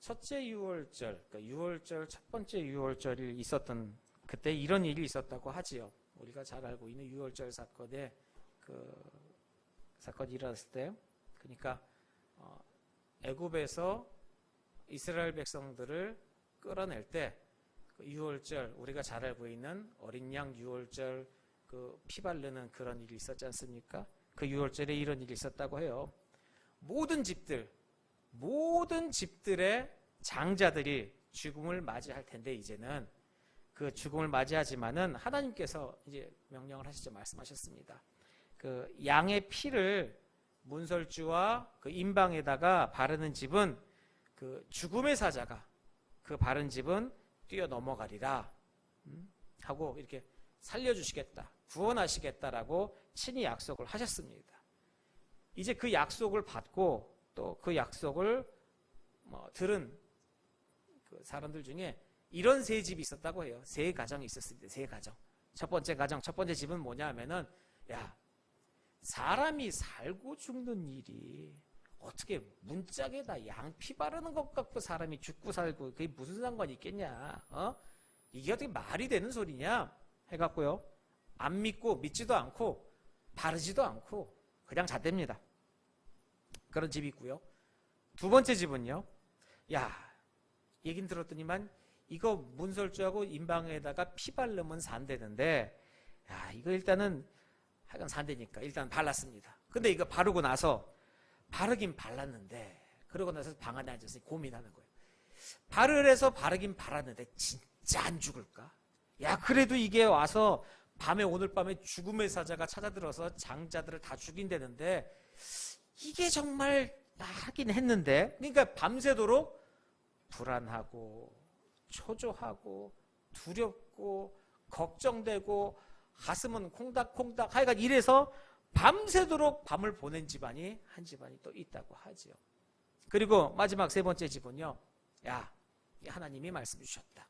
첫째 유월절, 그러니까 유월절 첫 번째 유월절이 있었던 그때 이런 일이 있었다고 하지요. 우리가 잘 알고 있는 유월절 사건에 그 사건이 일어났을 때, 그러니까 애굽에서 이스라엘 백성들을 끌어낼 때 그 유월절, 우리가 잘 알고 있는 어린 양 유월절 그 피 바르는 그런 일이 있었지 않습니까? 그 유월절에 이런 일이 있었다고 해요. 모든 집들의 장자들이 죽음을 맞이할 텐데, 이제는 그 죽음을 맞이하지만은 하나님께서 이제 명령을 하시죠. 말씀하셨습니다. 그 양의 피를 문설주와 그 임방에다가 바르는 집은 그 죽음의 사자가 그 바른 집은 뛰어넘어가리라 하고 이렇게 살려주시겠다, 구원하시겠다라고 친히 약속을 하셨습니다. 이제 그 약속을 받고 또 그 약속을 들은 그 사람들 중에 이런 세 집이 있었다고 해요. 세 가정이 있었습니다. 세 가정. 첫 번째 가정, 첫 번째 집은 뭐냐 하면은, 야, 사람이 살고 죽는 일이 어떻게 문짝에다 양피 바르는 것 갖고 사람이 죽고 살고 그게 무슨 상관이 있겠냐? 이게 어떻게 말이 되는 소리냐? 해갖고요. 안 믿고 믿지도 않고 바르지도 않고 그냥 잣댑니다. 그런 집이 있고요. 두 번째 집은요. 야, 얘긴 들었더니만 이거 문설주하고 임방에다가 피 바르면 산대는데, 야, 이거 일단은 하여간 산대니까 일단 발랐습니다. 근데 이거 바르고 나서 바르긴 발랐는데, 그러고 나서 방 안에 앉아서 고민하는 거예요. 바르래서 바르긴 발랐는데 진짜 안 죽을까? 야, 그래도 이게 와서 밤에, 오늘 밤에 죽음의 사자가 찾아들어서 장자들을 다 죽인다는데 이게 정말 하긴 했는데, 그러니까 밤새도록 불안하고 초조하고 두렵고 걱정되고 가슴은 콩닥콩닥 하여간 이래서 밤새도록 밤을 보낸 집안이 한 집안이 또 있다고 하지요. 그리고 마지막 세 번째 집은요. 야, 하나님이 말씀 주셨다.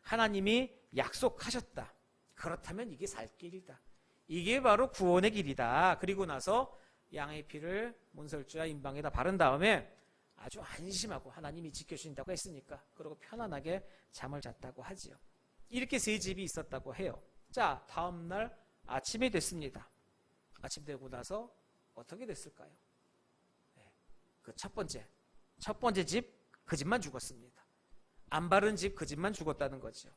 하나님이 약속하셨다. 그렇다면 이게 살 길이다. 이게 바로 구원의 길이다. 그리고 나서 양의 피를 문설주와 임방에다 바른 다음에 아주 안심하고 하나님이 지켜주신다고 했으니까 그러고 편안하게 잠을 잤다고 하지요. 이렇게 세 집이 있었다고 해요. 자, 다음날 아침이 됐습니다. 아침 되고 나서 어떻게 됐을까요? 네, 그 첫 번째 집, 그 집만 죽었습니다. 안 바른 집, 그 집만 죽었다는 거죠.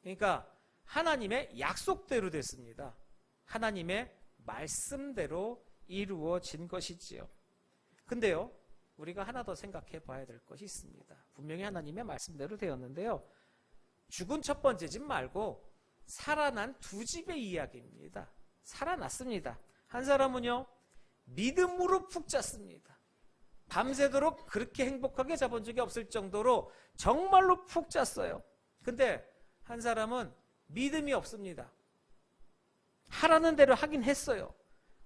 그러니까 하나님의 약속대로 됐습니다. 하나님의 말씀대로 이루어진 것이지요. 근데요, 우리가 하나 더 생각해 봐야 될 것이 있습니다. 분명히 하나님의 말씀대로 되었는데요, 죽은 첫 번째 집 말고 살아난 두 집의 이야기입니다. 살아났습니다. 한 사람은요, 믿음으로 푹 잤습니다. 밤새도록 그렇게 행복하게 자본 적이 없을 정도로 정말로 푹 잤어요. 근데 한 사람은 믿음이 없습니다. 하라는 대로 하긴 했어요.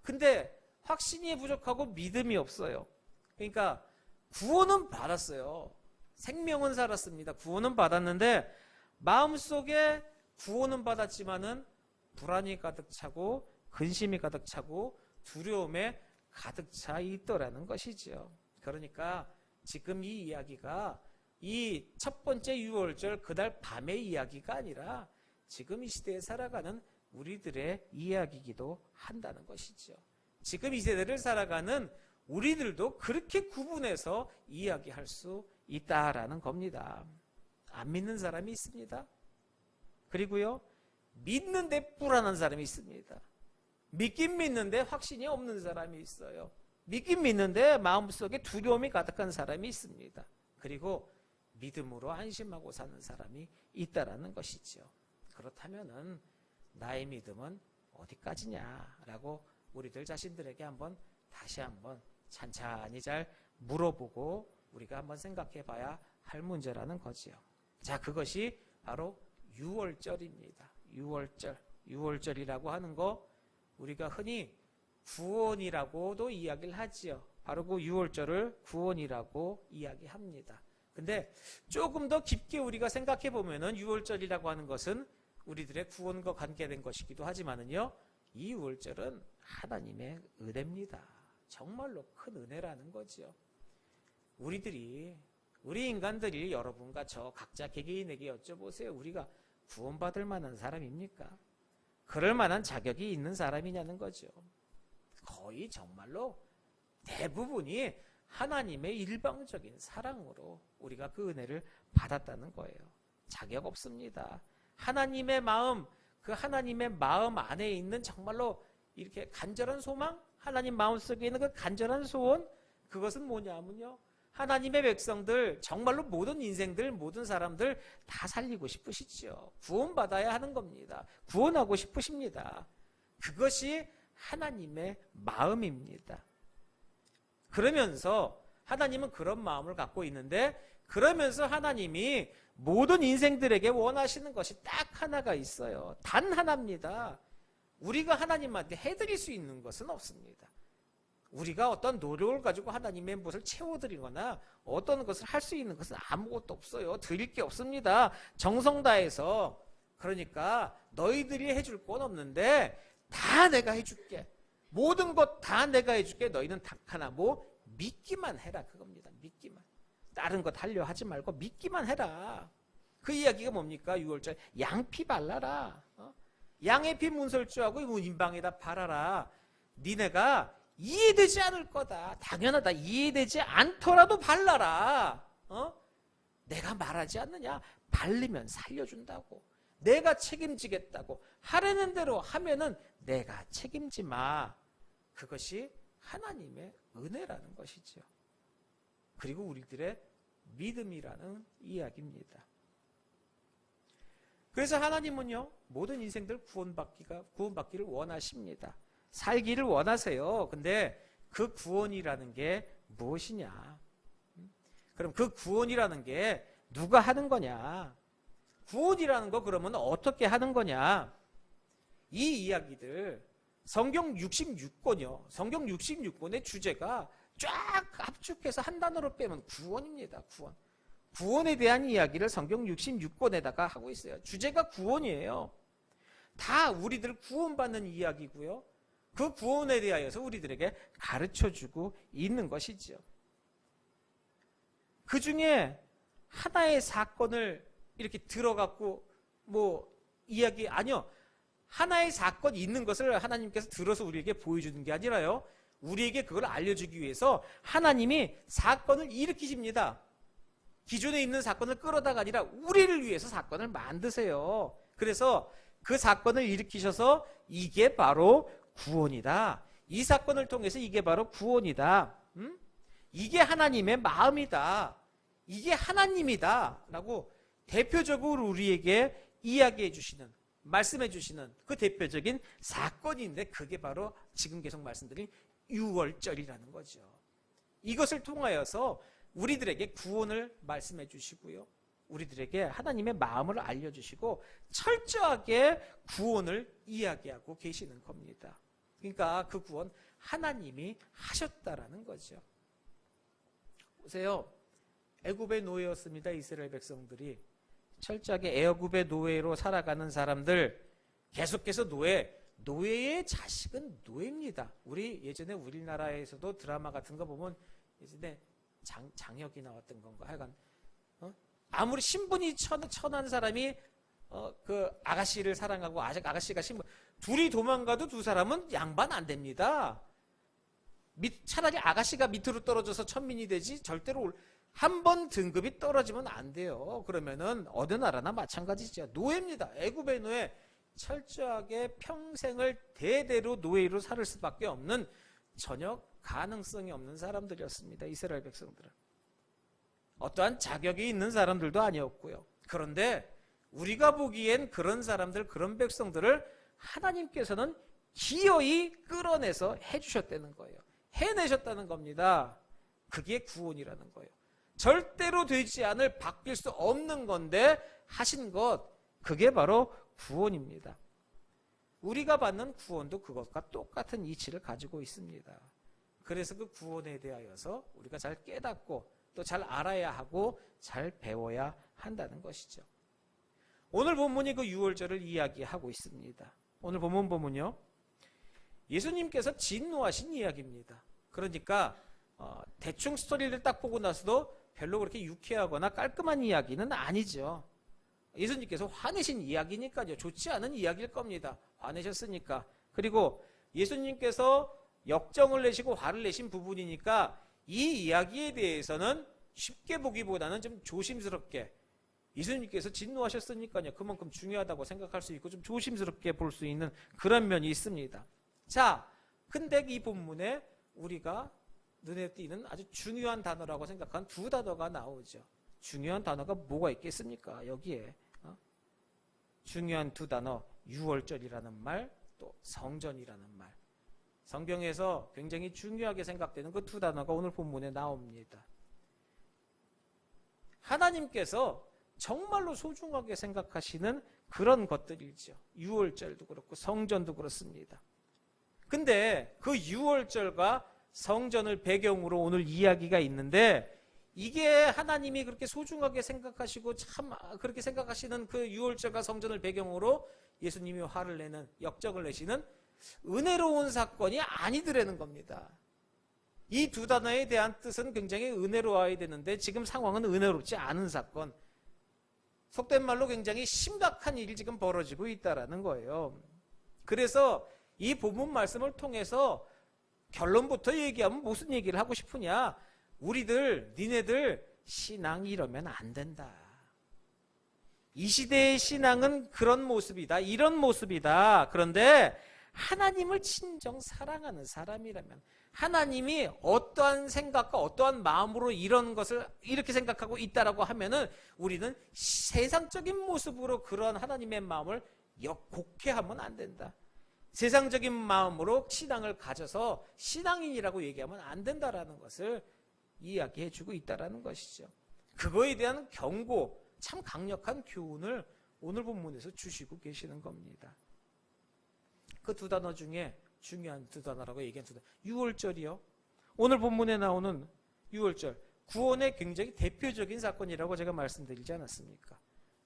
근데 확신이 부족하고 믿음이 없어요. 그러니까 구원은 받았어요. 생명은 살았습니다. 구원은 받았는데 마음속에 구원은 받았지만은 불안이 가득 차고 근심이 가득 차고 두려움에 가득 차 있더라는 것이죠. 그러니까 지금 이 이야기가 이 첫 번째 유월절 그날 밤의 이야기가 아니라 지금 이 시대에 살아가는 우리들의 이야기이기도 한다는 것이죠. 지금 이 세대를 살아가는 우리들도 그렇게 구분해서 이야기할 수 있다라는 겁니다. 안 믿는 사람이 있습니다. 그리고요, 믿는데 불안한 사람이 있습니다. 믿긴 믿는데 확신이 없는 사람이 있어요. 믿긴 믿는데 마음속에 두려움이 가득한 사람이 있습니다. 그리고 믿음으로 안심하고 사는 사람이 있다라는 것이죠. 그렇다면은 나의 믿음은 어디까지냐라고 우리들 자신들에게 다시 한번 찬찬히 잘 물어보고 우리가 한번 생각해 봐야 할 문제라는 거지요. 자, 그것이 바로 유월절입니다. 유월절이라고 하는 거 우리가 흔히 구원이라고도 이야기를 하지요. 바로 그 유월절을 구원이라고 이야기합니다. 근데 조금 더 깊게 우리가 생각해 보면은 유월절이라고 하는 것은 우리들의 구원과 관계된 것이기도 하지만은요, 이 유월절은 하나님의 은혜입니다. 정말로 큰 은혜라는 거죠. 우리들이 우리 인간들이 여러분과 저 각자 개개인에게 여쭤보세요. 우리가 구원받을 만한 사람입니까? 그럴 만한 자격이 있는 사람이냐는 거죠. 거의 정말로 대부분이 하나님의 일방적인 사랑으로 우리가 그 은혜를 받았다는 거예요. 자격 없습니다. 하나님의 마음, 그 하나님의 마음 안에 있는 정말로 이렇게 간절한 소망, 하나님 마음속에 있는 그 간절한 소원, 그것은 뭐냐면요, 하나님의 백성들, 정말로 모든 인생들, 모든 사람들 다 살리고 싶으시죠. 구원받아야 하는 겁니다. 구원하고 싶으십니다. 그것이 하나님의 마음입니다. 그러면서 하나님은 그런 마음을 갖고 있는데, 그러면서 하나님이 모든 인생들에게 원하시는 것이 딱 하나가 있어요. 단 하나입니다. 우리가 하나님한테 해드릴 수 있는 것은 없습니다. 우리가 어떤 노력을 가지고 하나님의 무엇을 채워드리거나 어떤 것을 할 수 있는 것은 아무것도 없어요. 드릴 게 없습니다. 정성 다해서. 그러니까 너희들이 해줄 건 없는데 다 내가 해줄게. 모든 것 다 내가 해줄게. 너희는 딱 하나 믿기만 해라, 그겁니다. 믿기만. 다른 것 하려 하지 말고 믿기만 해라. 그 이야기가 뭡니까? 6월절 양피 발라라. 양의 피 문설주하고 인방에다 바라라. 니네가 이해되지 않을 거다. 당연하다. 이해되지 않더라도 발라라. 내가 말하지 않느냐? 바르면 살려준다고. 내가 책임지겠다고. 하라는 대로 하면은 내가 책임지마. 그것이 하나님의 은혜라는 것이죠. 그리고 우리들의 믿음이라는 이야기입니다. 그래서 하나님은요, 모든 인생들 구원받기를 원하십니다. 살기를 원하세요. 근데 그 구원이라는 게 무엇이냐? 그럼 그 구원이라는 게 누가 하는 거냐? 구원이라는 거 그러면 어떻게 하는 거냐? 이 이야기들 성경 66권이요. 성경 66권의 주제가 쫙 압축해서 한 단어로 빼면 구원입니다. 구원. 구원에 대한 이야기를 성경 66권에다가 하고 있어요. 주제가 구원이에요. 다 우리들 구원받는 이야기고요. 그 구원에 대하여서 우리들에게 가르쳐주고 있는 것이죠. 그 중에 하나의 사건을 이렇게 들어갖고 이야기 아니요. 하나의 사건이 있는 것을 하나님께서 들어서 우리에게 보여주는 게 아니라요. 우리에게 그걸 알려주기 위해서 하나님이 사건을 일으키십니다. 기존에 있는 사건을 끌어다가 아니라 우리를 위해서 사건을 만드세요. 그래서 그 사건을 일으키셔서 이게 바로 구원이다. 이 사건을 통해서 이게 바로 구원이다. 이게 하나님의 마음이다. 이게 하나님이다. 라고 대표적으로 우리에게 이야기해 주시는, 말씀해 주시는 그 대표적인 사건인데 그게 바로 지금 계속 말씀드린 유월절이라는 거죠. 이것을 통하여서 우리들에게 구원을 말씀해 주시고요. 우리들에게 하나님의 마음을 알려주시고 철저하게 구원을 이야기하고 계시는 겁니다. 그러니까 그 구원 하나님이 하셨다라는 거죠. 보세요. 애굽의 노예였습니다. 이스라엘 백성들이. 철저하게 애굽의 노예로 살아가는 사람들, 계속해서 노예의 자식은 노예입니다. 우리 예전에 우리나라에서도 드라마 같은 거 보면 예전에 장혁이 나왔던 건가 하여간 아무리 신분이 천한 사람이 그 아가씨를 사랑하고 아가씨가 신분 둘이 도망가도 두 사람은 양반 안 됩니다. 차라리 아가씨가 밑으로 떨어져서 천민이 되지 절대로 한 번 등급이 떨어지면 안 돼요. 그러면은 어느 나라나 마찬가지죠. 노예입니다. 애굽의 노예. 철저하게 평생을 대대로 노예로 살 수밖에 없는 전혀 가능성이 없는 사람들이었습니다. 이스라엘 백성들은. 어떠한 자격이 있는 사람들도 아니었고요. 그런데 우리가 보기엔 그런 사람들, 그런 백성들을 하나님께서는 기어이 끌어내서 해주셨다는 거예요. 해내셨다는 겁니다. 그게 구원이라는 거예요. 절대로 되지 않을, 바뀔 수 없는 건데 하신 것, 그게 바로 구원입니다. 우리가 받는 구원도 그것과 똑같은 이치를 가지고 있습니다. 그래서 그 구원에 대하여서 우리가 잘 깨닫고 또 잘 알아야 하고 잘 배워야 한다는 것이죠. 오늘 본문이 그 유월절을 이야기하고 있습니다. 오늘 본문 보면요, 예수님께서 진노하신 이야기입니다. 그러니까 대충 스토리를 딱 보고 나서도 별로 그렇게 유쾌하거나 깔끔한 이야기는 아니죠. 예수님께서 화내신 이야기니까요. 좋지 않은 이야기일 겁니다. 화내셨으니까. 그리고 예수님께서 역정을 내시고 화를 내신 부분이니까 이 이야기에 대해서는 쉽게 보기보다는 좀 조심스럽게, 예수님께서 진노하셨으니까요. 그만큼 중요하다고 생각할 수 있고 좀 조심스럽게 볼 수 있는 그런 면이 있습니다. 자, 근데 이 본문에 우리가 눈에 띄는 아주 중요한 단어라고 생각한 두 단어가 나오죠. 중요한 단어가 뭐가 있겠습니까? 여기에 중요한 두 단어, 유월절이라는 말, 또 성전이라는 말. 성경에서 굉장히 중요하게 생각되는 그 두 단어가 오늘 본문에 나옵니다. 하나님께서 정말로 소중하게 생각하시는 그런 것들이죠. 유월절도 그렇고 성전도 그렇습니다. 근데 그 유월절과 성전을 배경으로 오늘 이야기가 있는데, 이게 하나님이 그렇게 소중하게 생각하시고 참 그렇게 생각하시는 그 유월절과 성전을 배경으로 예수님이 화를 내는, 역정을 내시는 은혜로운 사건이 아니더라는 겁니다. 이 두 단어에 대한 뜻은 굉장히 은혜로워야 되는데 지금 상황은 은혜롭지 않은 사건, 속된 말로 굉장히 심각한 일이 지금 벌어지고 있다는 거예요. 그래서 이 본문 말씀을 통해서 결론부터 얘기하면 무슨 얘기를 하고 싶으냐? 니네들 신앙 이러면 안 된다. 이 시대의 신앙은 그런 모습이다, 이런 모습이다. 그런데 하나님을 진정 사랑하는 사람이라면, 하나님이 어떠한 생각과 어떠한 마음으로 이런 것을 이렇게 생각하고 있다라고 하면은 우리는 세상적인 모습으로 그런 하나님의 마음을 곡해하면 안 된다. 세상적인 마음으로 신앙을 가져서 신앙인이라고 얘기하면 안 된다라는 것을 이야기해 주고 있다라는 것이죠. 그거에 대한 경고, 참 강력한 교훈을 오늘 본문에서 주시고 계시는 겁니다. 그 두 단어 중에 중요한 두 단어라고 얘기한 두 단어, 유월절이요. 오늘 본문에 나오는 유월절, 구원의 굉장히 대표적인 사건이라고 제가 말씀드리지 않았습니까?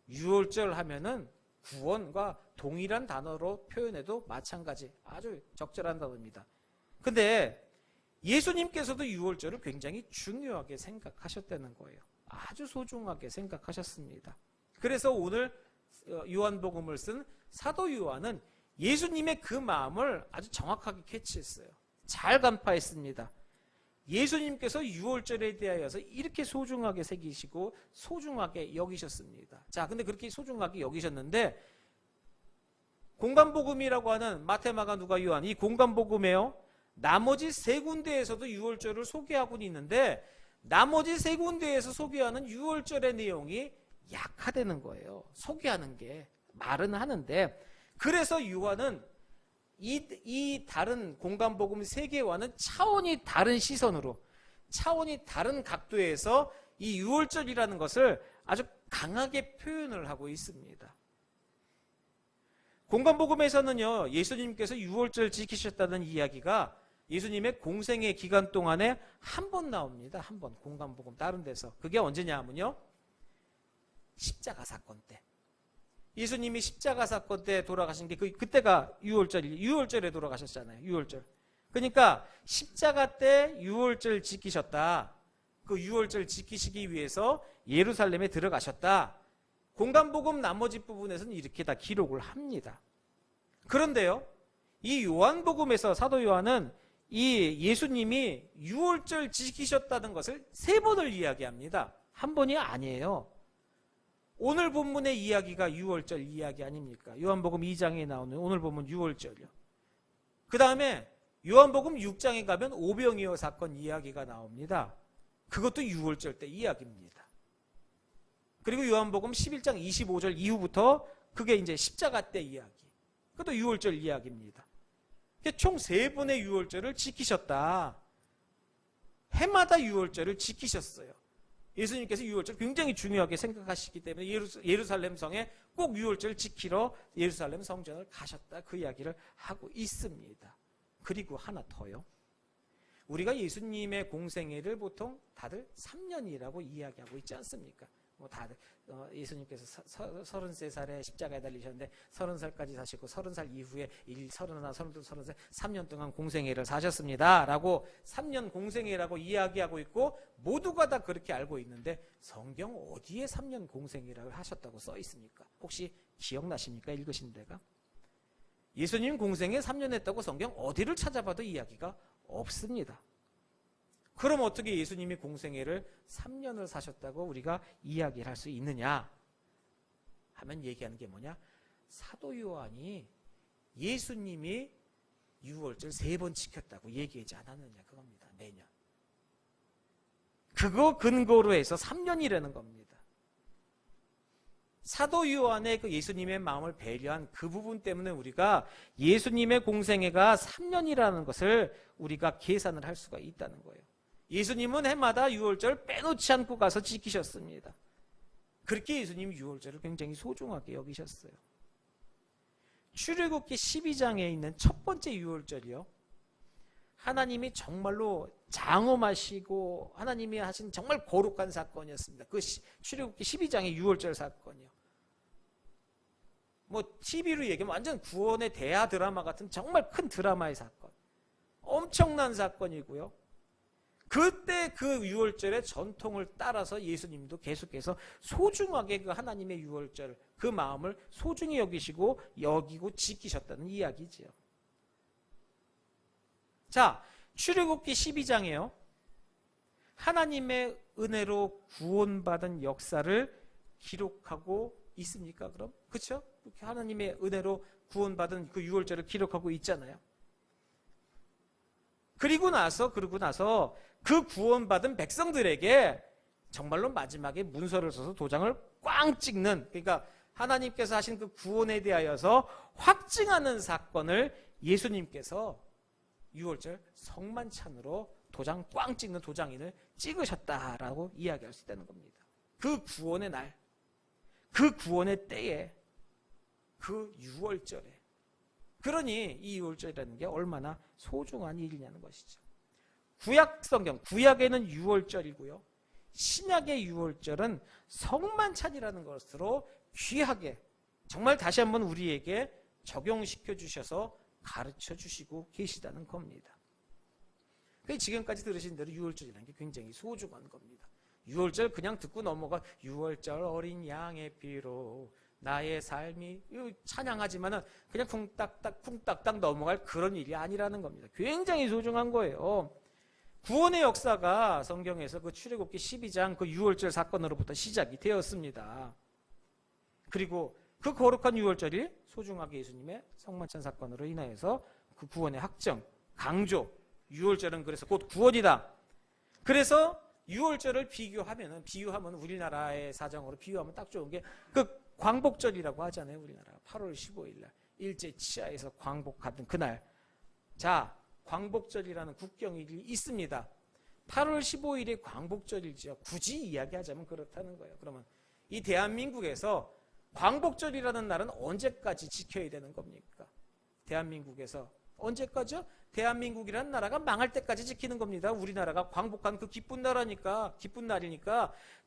유월절 하면은 구원과 동일한 단어로 표현해도 마찬가지, 아주 적절한 단어입니다. 근데 예수님께서도 유월절을 굉장히 중요하게 생각하셨다는 거예요. 아주 소중하게 생각하셨습니다. 그래서 오늘 요한복음을 쓴 사도 요한은 예수님의 그 마음을 아주 정확하게 캐치했어요. 잘 간파했습니다. 예수님께서 유월절에 대하여서 이렇게 소중하게 새기시고 소중하게 여기셨습니다. 자, 근데 그렇게 소중하게 여기셨는데 공간복음이라고 하는 마태, 마가, 누가, 요한, 이 공간복음에요, 나머지 세 군데에서도 유월절을 소개하고 있는데 나머지 세 군데에서 소개하는 유월절의 내용이 약화되는 거예요. 소개하는 게, 말은 하는데, 그래서 요한은 이 다른 공간복음 세 개와는 차원이 다른 시선으로, 차원이 다른 각도에서 이 유월절이라는 것을 아주 강하게 표현을 하고 있습니다. 공간복음에서는요, 예수님께서 유월절 지키셨다는 이야기가 예수님의 공생의 기간 동안에 한 번 나옵니다. 한 번, 공간복음 다른 데서. 그게 언제냐 하면요, 십자가 사건 때. 예수님이 십자가 사건 때 돌아가신 게 그때가 유월절에 돌아가셨잖아요. 유월절. 그러니까 십자가 때 유월절 지키셨다. 그 유월절 지키시기 위해서 예루살렘에 들어가셨다. 공간복음 나머지 부분에서는 이렇게 다 기록을 합니다. 그런데요, 이 요한복음에서 사도 요한은 이 예수님이 유월절 지키셨다는 것을 세 번을 이야기합니다. 한 번이 아니에요. 오늘 본문의 이야기가 유월절 이야기 아닙니까? 요한복음 2장에 나오는 오늘 본문 유월절이요. 그 다음에 요한복음 6장에 가면 오병이어 사건 이야기가 나옵니다. 그것도 유월절 때 이야기입니다. 그리고 요한복음 11장 25절 이후부터 그게 이제 십자가 때 이야기. 그것도 유월절 이야기입니다. 총 세 번의 유월절을 지키셨다. 해마다 유월절을 지키셨어요. 예수님께서 유월절 굉장히 중요하게 생각하시기 때문에 예루살렘 성에 꼭 유월절 지키러 예루살렘 성전을 가셨다. 그 이야기를 하고 있습니다. 그리고 하나 더요. 우리가 예수님의 공생애를 보통 다들 3년이라고 이야기하고 있지 않습니까? 뭐 다들 예수님께서 33살에 십자가에 달리셨는데 30살까지 사시고 30살 이후에 31, 32, 33, 3년 동안 공생애를 사셨습니다 라고 3년 공생애라고 이야기하고 있고 모두가 다 그렇게 알고 있는데 성경 어디에 3년 공생애를 하셨다고 써 있습니까? 혹시 기억나십니까? 읽으신 데가? 예수님 공생애 3년 했다고 성경 어디를 찾아봐도 이야기가 없습니다. 그럼 어떻게 예수님이 공생애를 3년을 사셨다고 우리가 이야기를 할 수 있느냐 하면 얘기하는 게 뭐냐? 사도 요한이 예수님이 유월절 3번 지켰다고 얘기하지 않았느냐 그겁니다. 매년. 그거 근거로 해서 3년이라는 겁니다. 사도 요한의 그 예수님의 마음을 배려한 그 부분 때문에 우리가 예수님의 공생애가 3년이라는 것을 우리가 계산을 할 수가 있다는 거예요. 예수님은 해마다 유월절 빼놓지 않고 가서 지키셨습니다. 그렇게 예수님 유월절을 굉장히 소중하게 여기셨어요. 출애굽기 12장에 있는 첫 번째 유월절이요. 하나님이 정말로 장엄하시고 하나님이 하신 정말 거룩한 사건이었습니다. 그 출애굽기 12장의 유월절 사건이요. 뭐 TV로 얘기하면 완전 구원의 대하 드라마 같은 정말 큰 드라마의 사건. 엄청난 사건이고요. 그때 그 유월절의 전통을 따라서 예수님도 계속해서 소중하게 그 하나님의 유월절 그 마음을 소중히 여기고 지키셨다는 이야기지요. 자, 출애굽기 12장에요. 하나님의 은혜로 구원받은 역사를 기록하고 있습니까? 그럼? 그렇죠? 하나님의 은혜로 구원받은 그 유월절을 기록하고 있잖아요. 그리고 나서 그 구원받은 백성들에게 정말로 마지막에 문서를 써서 도장을 꽝 찍는, 그러니까 하나님께서 하신 그 구원에 대하여서 확증하는 사건을 예수님께서 유월절 성만찬으로 도장 꽝 찍는 도장인을 찍으셨다라고 이야기할 수 있다는 겁니다. 그 구원의 날, 그 구원의 때에, 그 유월절에. 그러니 이 유월절이라는 게 얼마나 소중한 일이냐는 것이죠. 구약 성경, 구약에는 유월절이고요. 신약의 유월절은 성만찬이라는 것으로 귀하게 정말 다시 한번 우리에게 적용시켜 주셔서 가르쳐 주시고 계시다는 겁니다. 지금까지 들으신 대로 유월절이라는 게 굉장히 소중한 겁니다. 유월절 그냥 듣고 넘어가 유월절 어린 양의 피로 나의 삶이 찬양하지만은 그냥 쿵딱딱 넘어갈 그런 일이 아니라는 겁니다. 굉장히 소중한 거예요. 구원의 역사가 성경에서 그 출애굽기 12장 그 유월절 사건으로부터 시작이 되었습니다. 그리고 그 거룩한 유월절이 소중하게 예수님의 성만찬 사건으로 인하여서 그 구원의 확정, 강조, 유월절은 그래서 곧 구원이다. 그래서 유월절을 비유하면 우리나라의 사정으로 비유하면 딱 좋은 게 그 광복절이라고 하잖아요. 우리나라 8월 15일 날 일제 치하에서 광복하던 그날. 자, 광복절이라는 국경일이 있습니다. 8월 15일이 광복절이죠. 굳이 이야기하자면 그렇다는 거예요. 그러면 이 대한민국에서 광복절이라는 날은 언제까지 지켜야 되는 겁니까? 대한민국에서 언제까지요? 대한민국이라는 나라가 망할 때까지 지키는 겁니다. 우리나라가 광복한 그 기쁜 날이니까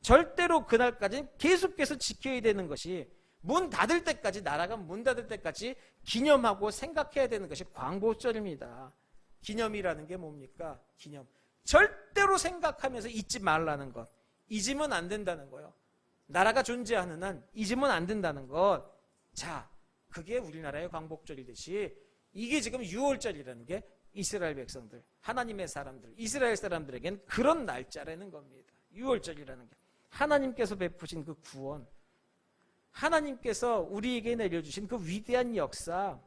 절대로 그날까지 계속해서 지켜야 되는 것이 문 닫을 때까지, 나라가 문 닫을 때까지 기념하고 생각해야 되는 것이 광복절입니다. 기념이라는 게 뭡니까? 기념. 절대로 생각하면서 잊지 말라는 것. 잊으면 안 된다는 거예요. 나라가 존재하는 한 잊으면 안 된다는 것. 자, 그게 우리나라의 광복절이듯이 이게 지금 유월절이라는 게 이스라엘 백성들, 하나님의 사람들, 이스라엘 사람들에겐 그런 날짜라는 겁니다. 유월절이라는 게 하나님께서 베푸신 그 구원, 하나님께서 우리에게 내려주신 그 위대한 역사,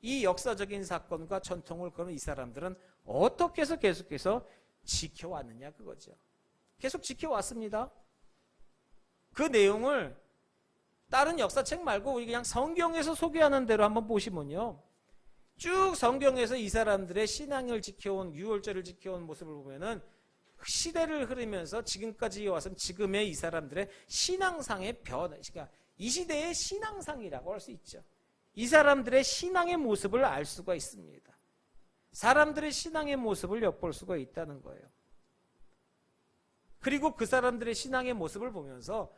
이 역사적인 사건과 전통을 그런 이 사람들은 어떻게 해서 계속해서 지켜왔느냐 그거죠. 계속 지켜왔습니다. 그 내용을 다른 역사책 말고 우리 그냥 성경에서 소개하는 대로 한번 보시면요. 쭉 성경에서 이 사람들의 신앙을 지켜온, 유월절을 지켜온 모습을 보면은 시대를 흐르면서 지금까지 와서 지금의 이 사람들의 신앙상의 변화, 그러니까 이 시대의 신앙상이라고 할 수 있죠. 이 사람들의 신앙의 모습을 알 수가 있습니다. 사람들의 신앙의 모습을 엿볼 수가 있다는 거예요. 그리고 그 사람들의 신앙의 모습을 보면서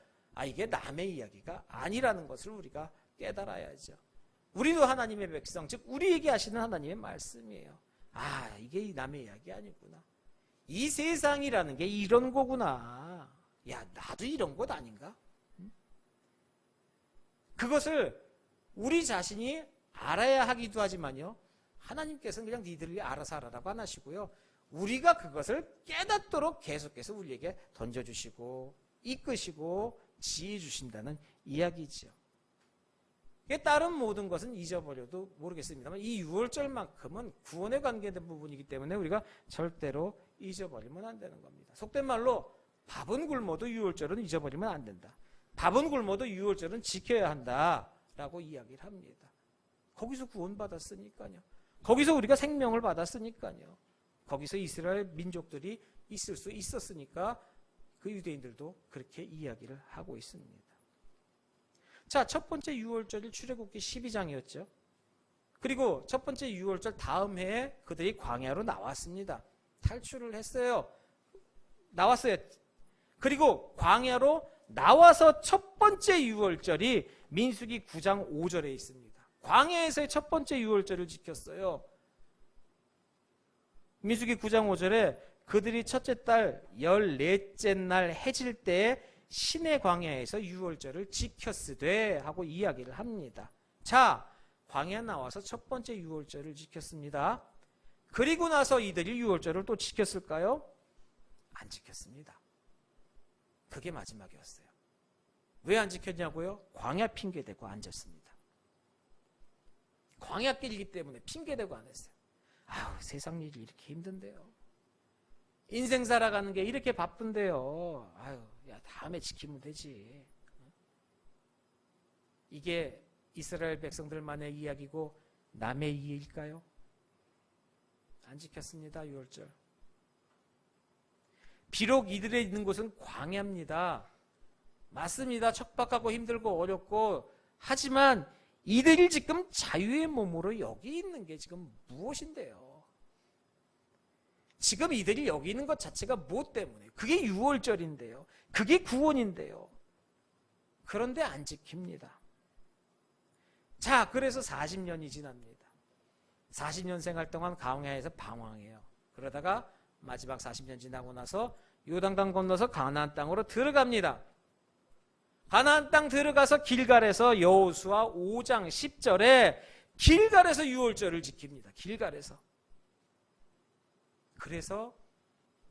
이게 남의 이야기가 아니라는 것을 우리가 깨달아야죠. 우리도 하나님의 백성, 즉 우리에게 하시는 하나님의 말씀이에요. 이게 남의 이야기 아니구나. 이 세상이라는 게 이런 거구나. 야, 나도 이런 것 아닌가? 그것을 우리 자신이 알아야 하기도 하지만요, 하나님께서는 그냥 니들이 알아서 하라고 안 하시고요, 우리가 그것을 깨닫도록 계속해서 우리에게 던져주시고 이끄시고 지혜 주신다는 이야기죠. 다른 모든 것은 잊어버려도 모르겠습니다만 이 6월절만큼은 구원에 관계된 부분이기 때문에 우리가 절대로 잊어버리면 안 되는 겁니다. 속된 말로 밥은 굶어도 6월절은 잊어버리면 안 된다. 밥은 굶어도 6월절은 지켜야 한다라고 이야기를 합니다. 거기서 구원받았으니까요. 거기서 우리가 생명을 받았으니까요. 거기서 이스라엘 민족들이 있을 수 있었으니까 그 유대인들도 그렇게 이야기를 하고 있습니다. 자, 첫 번째 유월절이 출애굽기 12장이었죠. 그리고 첫 번째 유월절 다음 해에 그들이 광야로 나왔습니다. 탈출을 했어요. 나왔어요. 그리고 광야로 나와서 첫 번째 유월절이 민수기 9장 5절에 있습니다. 광야에서의 첫 번째 유월절을 지켰어요. 민수기 9장 5절에 그들이 첫째 달 14째 날 해질 때에 시내 광야에서 유월절을 지켰으되 하고 이야기를 합니다. 자, 광야 나와서 첫 번째 유월절을 지켰습니다. 그리고 나서 이들이 유월절을 또 지켰을까요? 안 지켰습니다. 그게 마지막이었어요. 왜 안 지켰냐고요? 광야 핑계대고 앉았습니다. 광야길이기 때문에 핑계대고 안 했어요. 세상 일이 이렇게 힘든데요. 인생 살아가는 게 이렇게 바쁜데요. 야, 다음에 지키면 되지. 이게 이스라엘 백성들만의 이야기고 남의 이야기일까요? 안 지켰습니다. 유월절. 비록 이들의 있는 곳은 광야입니다. 맞습니다. 척박하고 힘들고 어렵고, 하지만 이들이 지금 자유의 몸으로 여기 있는 게 지금 무엇인데요? 지금 이들이 여기 있는 것 자체가 무엇 때문에? 그게 유월절인데요. 그게 구원인데요. 그런데 안 지킵니다. 자, 그래서 40년이 지납니다. 40년 생활 동안 광야에서 방황해요. 그러다가 마지막 40년 지나고 나서 요단강 건너서 가나안 땅으로 들어갑니다. 가나안 땅 들어가서 길갈에서 여호수아 5장 10절에 길갈에서 유월절을 지킵니다. 길갈에서. 그래서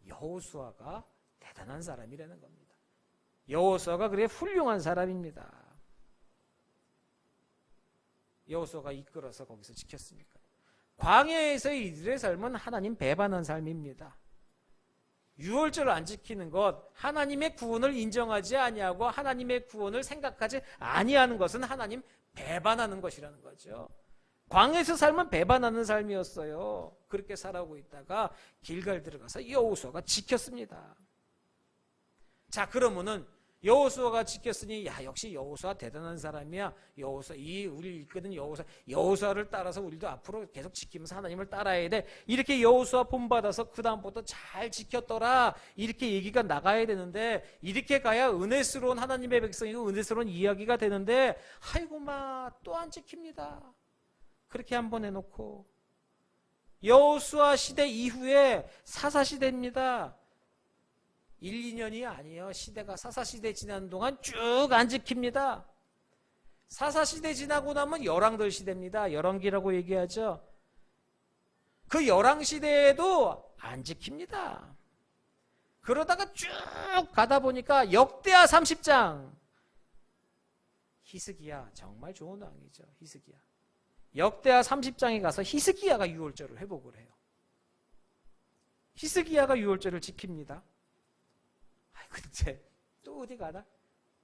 여호수아가 대단한 사람이라는 겁니다. 여호수아가 그래 훌륭한 사람입니다. 여호수아가 이끌어서 거기서 지켰으니까. 광야에서 이들의 삶은 하나님 배반한 삶입니다. 유월절을 안 지키는 것, 하나님의 구원을 인정하지 아니하고 하나님의 구원을 생각하지 아니하는 것은 하나님 배반하는 것이라는 거죠. 광야에서 삶은 배반하는 삶이었어요. 그렇게 살아오고 있다가 길갈 들어가서 여호수아가 지켰습니다. 자, 그러면은 여호수아가 지켰으니 역시 여호수아 대단한 사람이야. 여호수아, 우리 이끄는 여호수아를 따라서 우리도 앞으로 계속 지키면서 하나님을 따라야 돼. 이렇게 여호수아 본받아서 그 다음부터 잘 지켰더라. 이렇게 얘기가 나가야 되는데, 이렇게 가야 은혜스러운 하나님의 백성이고 은혜스러운 이야기가 되는데, 또 안 지킵니다. 그렇게 한번 해놓고 여호수아 시대 이후에 사사시대입니다. 1, 2년이 아니에요. 시대가 사사시대 지나는 동안 쭉 안 지킵니다. 사사시대 지나고 나면 열왕들 시대입니다. 열왕기라고 얘기하죠. 그 열왕시대에도 안 지킵니다. 그러다가 쭉 가다 보니까 역대하 30장. 히스기야, 정말 좋은 왕이죠. 히스기야. 역대하 30장에 가서 히스기야가 유월절을 회복을 해요. 히스기야가 유월절을 지킵니다. 근데 또 어디 가나?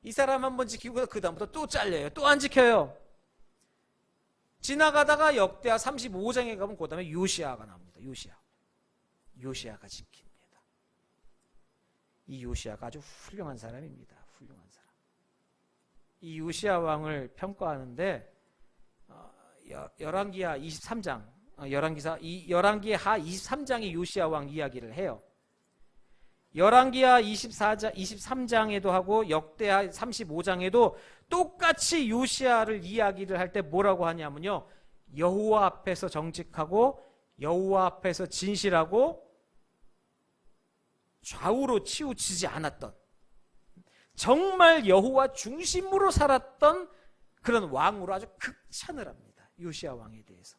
이 사람 한번 지키고 그 다음부터 또 잘려요. 또 안 지켜요. 지나가다가 역대하 35장에 가면 그 다음에 요시야가 나옵니다. 요시야가 지킵니다. 이 요시야가 아주 훌륭한 사람입니다. 훌륭한 사람. 이 요시야 왕을 평가하는데 열왕기하 23장, 열왕기하 23장의 요시야 왕 이야기를 해요. 열왕기하 23장에도 하고 역대하 35장에도 똑같이 요시야를 이야기를 할 때 뭐라고 하냐면요, 여호와 앞에서 정직하고 여호와 앞에서 진실하고 좌우로 치우치지 않았던, 정말 여호와 중심으로 살았던 그런 왕으로 아주 극찬을 합니다. 요시야 왕에 대해서.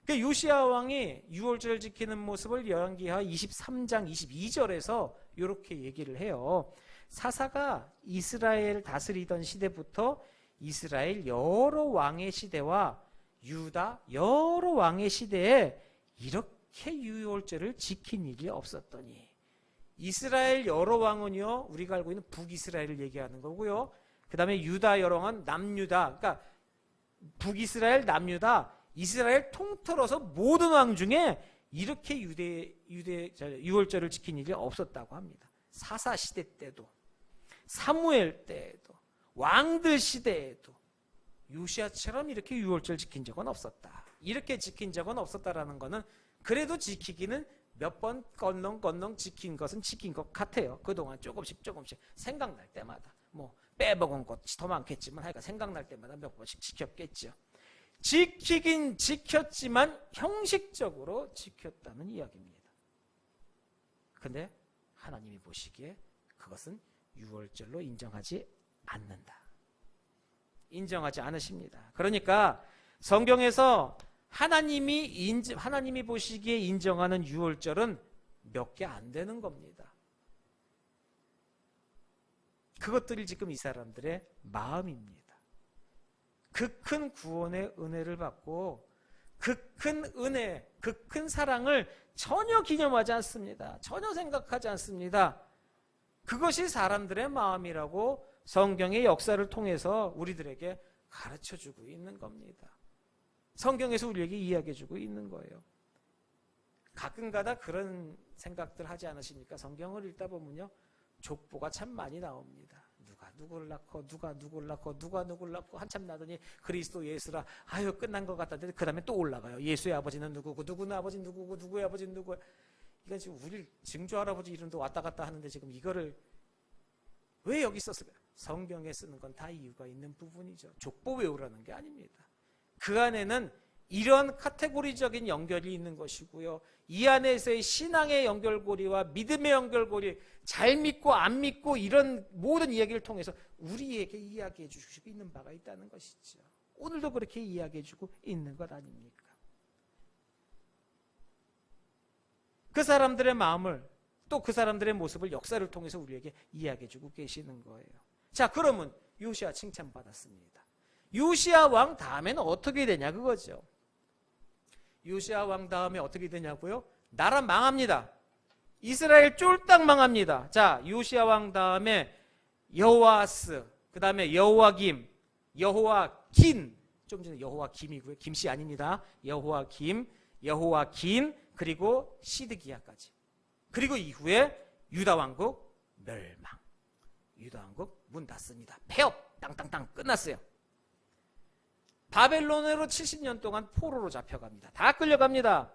그러니까 요시야 왕이 유월절을 지키는 모습을 열왕기하 23장 22절에서 이렇게 얘기를 해요. 사사가 이스라엘 다스리던 시대부터 이스라엘 여러 왕의 시대와 유다 여러 왕의 시대에 이렇게 유월절을 지킨 일이 없었더니, 이스라엘 여러 왕은요, 우리가 알고 있는 북이스라엘을 얘기하는 거고요. 그 다음에 유다 여러 왕은 남유다, 그러니까 북이스라엘, 남유다, 이스라엘 통틀어서 모든 왕 중에 이렇게 유월절을 지킨 일이 없었다고 합니다. 사사 시대 때도, 사무엘 때에도, 왕들 시대에도 요시야처럼 이렇게 유월절 지킨 적은 없었다. 이렇게 지킨 적은 없었다라는 것은 그래도 지키기는 몇 번 껄렁껄렁 지킨 것은 지킨 것 같아요. 그동안 조금씩 생각날 때마다, 뭐 빼먹은 것이 더 많겠지만 하여간 생각날 때마다 몇 번씩 지켰겠죠. 지키긴 지켰지만 형식적으로 지켰다는 이야기입니다. 근데 하나님이 보시기에 그것은 유월절로 인정하지 않는다. 인정하지 않으십니다. 그러니까 성경에서 하나님이 보시기에 인정하는 유월절은 몇 개 안 되는 겁니다. 그것들이 지금 이 사람들의 마음입니다. 그 큰 구원의 은혜를 받고 그 큰 은혜, 그 큰 사랑을 전혀 기념하지 않습니다. 전혀 생각하지 않습니다. 그것이 사람들의 마음이라고 성경의 역사를 통해서 우리들에게 가르쳐주고 있는 겁니다. 성경에서 우리에게 이야기해주고 있는 거예요. 가끔가다 그런 생각들 하지 않으십니까? 성경을 읽다 보면요, 족보가 참 많이 나옵니다. 누가 누구를 낳고 누가 누구를 낳고 누가 누구를 낳고 한참 나더니 그리스도 예수라, 아유 끝난 것 같다는데 그 다음에 또 올라가요. 예수의 아버지는 누구고 누구는 아버지는 누구고 누구의 아버지는 누구야. 이건 지금 우리 증조 할아버지 이름도 왔다 갔다 하는데 지금 이거를 왜 여기 썼을까요? 성경에 쓰는 건 다 이유가 있는 부분이죠. 족보 외우라는 게 아닙니다. 그 안에는 이런 카테고리적인 연결이 있는 것이고요, 이 안에서의 신앙의 연결고리와 믿음의 연결고리, 잘 믿고 안 믿고 이런 모든 이야기를 통해서 우리에게 이야기해 주시고 있는 바가 있다는 것이죠. 오늘도 그렇게 이야기해 주고 있는 것 아닙니까? 그 사람들의 마음을, 또 그 사람들의 모습을 역사를 통해서 우리에게 이야기해 주고 계시는 거예요. 자, 그러면 요시야 칭찬받았습니다. 요시야 왕 다음에는 어떻게 되냐 그거죠. 요시야 왕 다음에 어떻게 되냐고요? 나라 망합니다. 이스라엘 쫄딱 망합니다. 자, 요시야 왕 다음에 여호아스, 그 다음에 여호와김, 여호와긴, 좀 전에 여호와김이고요, 김씨 아닙니다. 여호와김, 여호와긴, 그리고 시드기야까지. 그리고 이후에 유다 왕국 멸망. 유다 왕국 문 닫습니다. 폐업, 땅땅땅 끝났어요. 바벨론으로 70년 동안 포로로 잡혀갑니다. 다 끌려갑니다.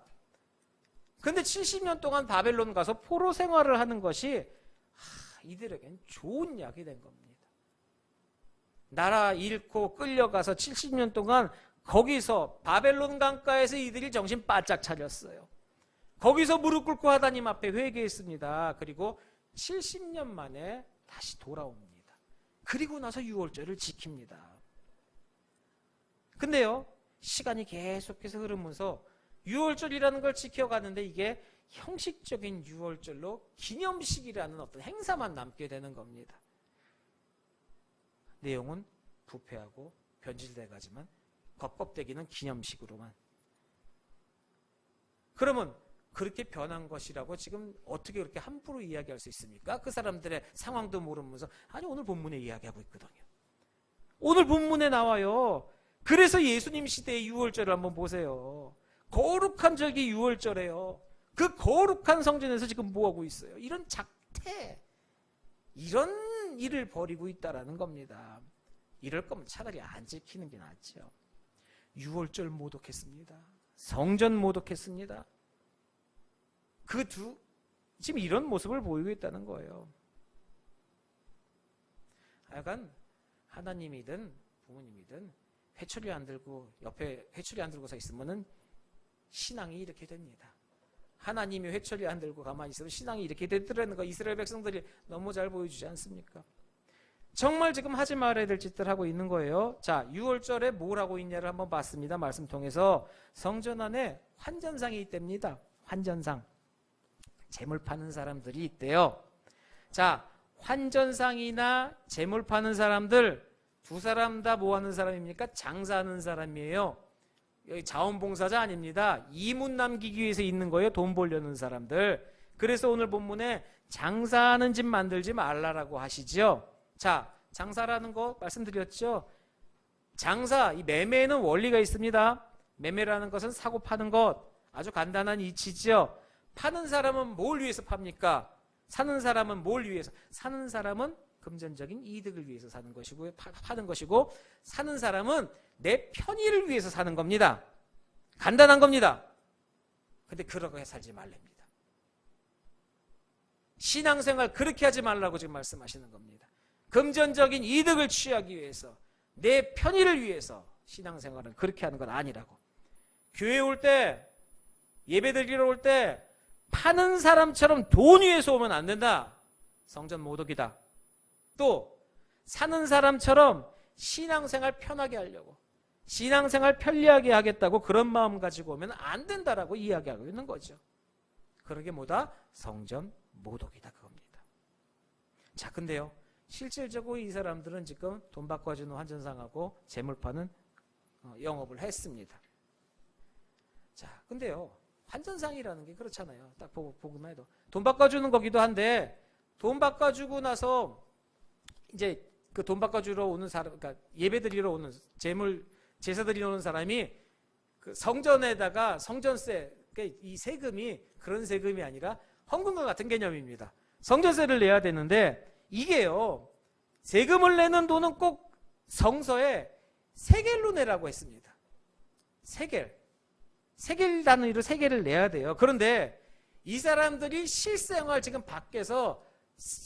근데 70년 동안 바벨론 가서 포로 생활을 하는 것이 이들에겐 좋은 약이 된 겁니다. 나라 잃고 끌려가서 70년 동안 거기서 바벨론 강가에서 이들이 정신 바짝 차렸어요. 거기서 무릎 꿇고 하나님 앞에 회개했습니다. 그리고 70년 만에 다시 돌아옵니다. 그리고 나서 유월절을 지킵니다. 근데요, 시간이 계속해서 흐르면서 유월절이라는 걸 지켜가는데 이게 형식적인 유월절로 기념식이라는 어떤 행사만 남게 되는 겁니다. 내용은 부패하고 변질돼가지만 겉껍데기는 기념식으로만. 그러면 그렇게 변한 것이라고 지금 어떻게 그렇게 함부로 이야기할 수 있습니까? 그 사람들의 상황도 모르면서, 아니 오늘 본문에 이야기하고 있거든요. 오늘 본문에 나와요. 그래서 예수님 시대의 유월절을 한번 보세요. 거룩한 절기 유월절이에요. 그 거룩한 성전에서 지금 뭐하고 있어요? 이런 작태, 이런 일을 벌이고 있다라는 겁니다. 이럴 거면 차라리 안 지키는 게 낫죠. 유월절 모독했습니다. 성전 모독했습니다. 그 두 지금 이런 모습을 보이고 있다는 거예요. 하여간 하나님이든 부모님이든 회초리 안 들고 옆에 회초리 안 들고 서 있으면은 신앙이 이렇게 됩니다. 하나님이 회초리 안 들고 가만히 있으면 신앙이 이렇게 되더라는 거 이스라엘 백성들이 너무 잘 보여주지 않습니까? 정말 지금 하지 말아야 될 짓들 하고 있는 거예요. 자, 6월절에 뭘 하고 있냐를 한번 봤습니다. 말씀 통해서 성전 안에 환전상이 있답니다. 환전상. 재물 파는 사람들이 있대요. 자, 환전상이나 재물 파는 사람들 두 사람 다 뭐 하는 사람입니까? 장사하는 사람이에요. 여기 자원봉사자 아닙니다. 이문 남기기 위해서 있는 거예요. 돈 벌려는 사람들. 그래서 오늘 본문에 장사하는 집 만들지 말라라고 하시죠. 자, 장사라는 거 말씀드렸죠. 장사, 이 매매에는 원리가 있습니다. 매매라는 것은 사고 파는 것. 아주 간단한 이치죠. 파는 사람은 뭘 위해서 팝니까? 사는 사람은 뭘 위해서? 사는 사람은 금전적인 이득을 위해서 사는 것이고요. 파는 것이고, 사는 사람은 내 편의를 위해서 사는 겁니다. 간단한 겁니다. 근데 그렇게 살지 말랍니다. 신앙생활 그렇게 하지 말라고 지금 말씀하시는 겁니다. 금전적인 이득을 취하기 위해서, 내 편의를 위해서 신앙생활은 그렇게 하는 건 아니라고. 교회 올 때, 예배 드리러 올 때 파는 사람처럼 돈 위해서 오면 안 된다. 성전 모독이다. 또 사는 사람처럼 신앙생활 편하게 하려고, 신앙생활 편리하게 하겠다고 그런 마음 가지고 오면 안 된다라고 이야기하고 있는 거죠. 그러게 뭐다? 성전 모독이다 그겁니다. 자, 근데요, 실질적으로 이 사람들은 지금 돈 바꿔주는 환전상하고 재물 파는 영업을 했습니다. 자, 근데요, 환전상이라는 게 그렇잖아요. 딱 보기만 해도 돈 바꿔주는 거기도 한데, 돈 바꿔주고 나서 이제 그 돈 바꿔주러 오는 사람, 그러니까 예배 드리러 오는 제사 드리러 오는 사람이 그 성전에다가 성전세, 그러니까 이 세금이 그런 세금이 아니라 헌금과 같은 개념입니다. 성전세를 내야 되는데, 이게요, 세금을 내는 돈은 꼭 성서에 세겔로 내라고 했습니다. 세겔 단위로 세겔을 내야 돼요. 그런데 이 사람들이 실생활 지금 밖에서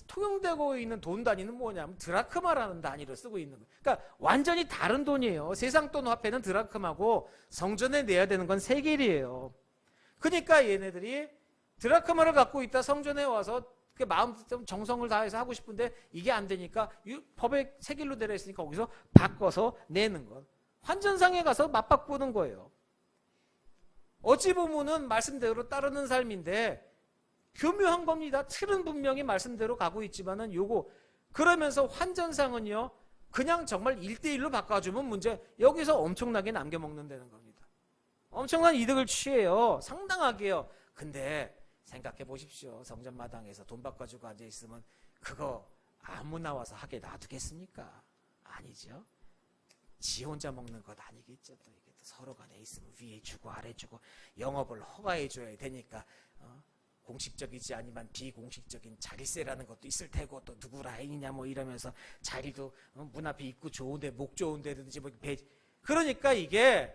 통용되고 있는 돈 단위는 뭐냐면 드라크마라는 단위로 쓰고 있는 거예요. 그러니까 완전히 다른 돈이에요. 세상 돈 화폐는 드라크마고 성전에 내야 되는 건 세겔이에요. 그러니까 얘네들이 드라크마를 갖고 있다 성전에 와서 마음 좀 정성을 다해서 하고 싶은데 이게 안 되니까 법에 세겔로 되어 있으니까 거기서 바꿔서 내는 것. 환전상에 가서 맞바꾸는 거예요. 어찌 보면은 말씀대로 따르는 삶인데 교묘한 겁니다. 틀은 분명히 말씀대로 가고 있지만은 요거 그러면서 환전상은요, 그냥 정말 1대1로 바꿔주면 문제, 여기서 엄청나게 남겨먹는다는 겁니다. 엄청난 이득을 취해요. 상당하게요. 근데 생각해 보십시오. 성전마당에서 돈 바꿔주고 앉아있으면 그거 아무나 와서 하게 놔두겠습니까? 아니죠. 지 혼자 먹는 것 아니겠죠. 또 이게 또 서로 간에 있으면 위에 주고 아래 주고 영업을 허가해 줘야 되니까 공식적이지 아니면 비공식적인 자리세라는 것도 있을 테고, 또 누구 라인이냐 뭐 이러면서 자리도 문 앞에 입구 좋은데 목 좋은 데든지 뭐 그러니까 이게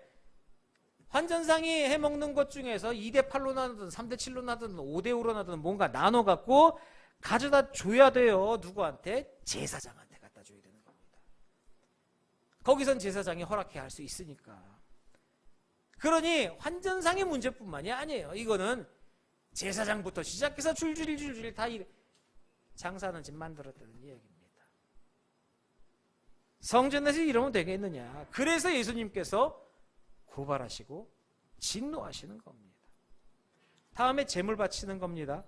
환전상이 해먹는 것 중에서 2대8로 나누든 3대7로 나누든 5대5로 나누든 뭔가 나눠갖고 가져다 줘야 돼요. 누구한테? 제사장한테 갖다 줘야 되는 겁니다. 거기선 제사장이 허락해야 할 수 있으니까. 그러니 환전상의 문제뿐만이 아니에요. 이거는 제사장부터 시작해서 줄줄이 다 장사하는 집 만들었다는 이야기입니다. 성전에서 이러면 되겠느냐. 그래서 예수님께서 고발하시고 진노하시는 겁니다. 다음에 제물 바치는 겁니다.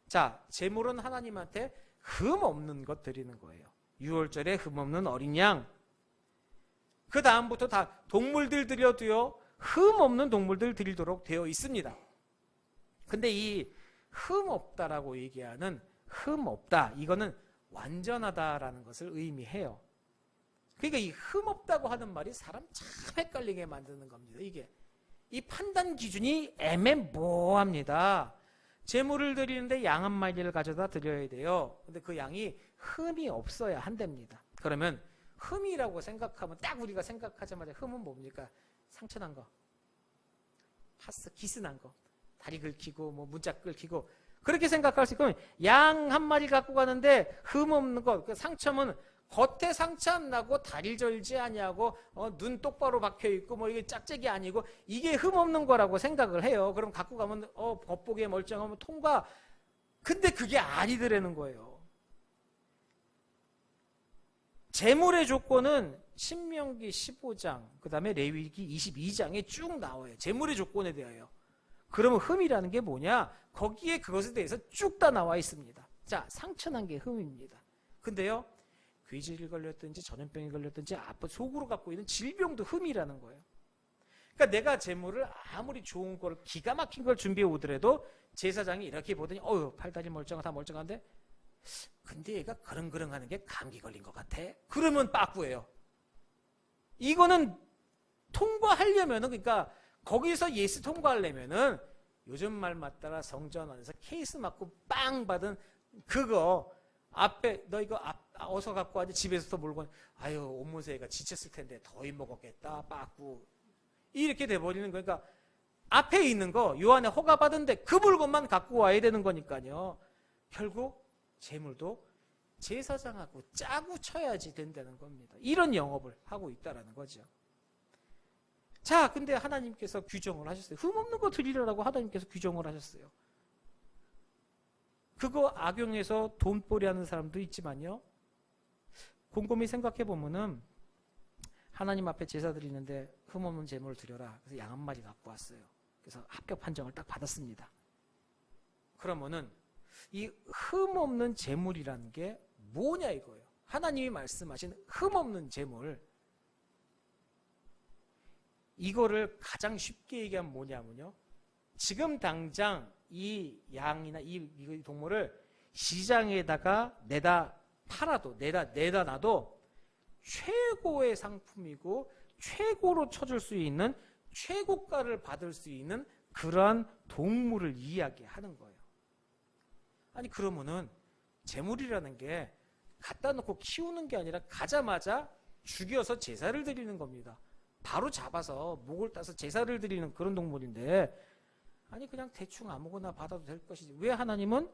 자, 제물은 하나님한테 흠 없는 것 드리는 거예요. 6월절에 흠 없는 어린 양. 그 다음부터 다 동물들 드려도요, 흠 없는 동물들 드리도록 되어 있습니다. 근데 이 흠 없다라고 얘기하는 흠 없다, 이거는 완전하다라는 것을 의미해요. 그러니까 이 흠 없다고 하는 말이 사람 참 헷갈리게 만드는 겁니다. 이게 이 판단 기준이 애매모호합니다. 제물을 드리는데 양 한 마리를 가져다 드려야 돼요. 근데 그 양이 흠이 없어야 한답니다. 그러면 흠이라고 생각하면 딱 우리가 생각하자마자 흠은 뭡니까? 상처난 거, 파스, 기스난 거, 다리 긁히고 뭐 문짝 긁히고, 그렇게 생각할 수 있고, 양 한 마리 갖고 가는데 흠 없는 것, 그 상처면 겉에 상처 안 나고 다리 절지 아니하고 눈 똑바로 박혀 있고 뭐 이게 짝짝이 아니고 이게 흠 없는 거라고 생각을 해요. 그럼 갖고 가면 겉보기에 멀쩡하면 통과. 근데 그게 아니더라는 거예요. 제물의 조건은 신명기 15장, 그 다음에 레위기 22장에 쭉 나와요. 제물의 조건에 대하여. 그러면 흠이라는 게 뭐냐? 거기에 그것에 대해서 쭉 다 나와 있습니다. 자, 상처난 게 흠입니다. 근데요, 괴질이 걸렸든지 전염병이 걸렸든지 속으로 갖고 있는 질병도 흠이라는 거예요. 그러니까 내가 제물을 아무리 좋은 걸 기가 막힌 걸 준비해 오더라도 제사장이 이렇게 보더니 팔다리 멀쩡하다, 다 멀쩡한데 근데 얘가 그릉그릉하는 게 감기 걸린 것 같아. 그러면 빠꾸예요. 이거는 통과하려면은, 그러니까 거기서 예수 통과하려면은 요즘 말 맞따라 성전 안에서 케이스 맞고 빵 받은 그거 앞에 너 이거 어서 갖고 와야지. 집에서도 몰고 아유 온모세가 지쳤을 텐데 더위 먹었겠다 빠꾸 이렇게 돼버리는 거니까, 그러니까 앞에 있는 거 요한에 허가받은데 그 물건만 갖고 와야 되는 거니까요. 결국 제물도 제사장하고 짜고 쳐야지 된다는 겁니다. 이런 영업을 하고 있다는 거죠. 자, 근데 하나님께서 규정을 하셨어요. 흠없는 거 드리라고 하나님께서 규정을 하셨어요. 그거 악용해서 돈벌이 하는 사람도 있지만요, 곰곰이 생각해 보면은 하나님 앞에 제사 드리는데 흠없는 제물을 드려라. 그래서 양 한 마리 갖고 왔어요. 그래서 합격 판정을 딱 받았습니다. 그러면은 이 흠없는 제물이라는 게 뭐냐 이거예요. 하나님이 말씀하신 흠없는 제물, 이거를 가장 쉽게 얘기하면 뭐냐면요, 지금 당장 이 양이나 이 동물을 시장에다가 내다 팔아도 내다 놔도 최고의 상품이고 최고로 쳐줄 수 있는 최고가를 받을 수 있는 그러한 동물을 이야기하는 거예요. 아니 그러면은 제물이라는 게 갖다 놓고 키우는 게 아니라 가자마자 죽여서 제사를 드리는 겁니다. 바로 잡아서 목을 따서 제사를 드리는 그런 동물인데, 아니 그냥 대충 아무거나 받아도 될 것이지 왜 하나님은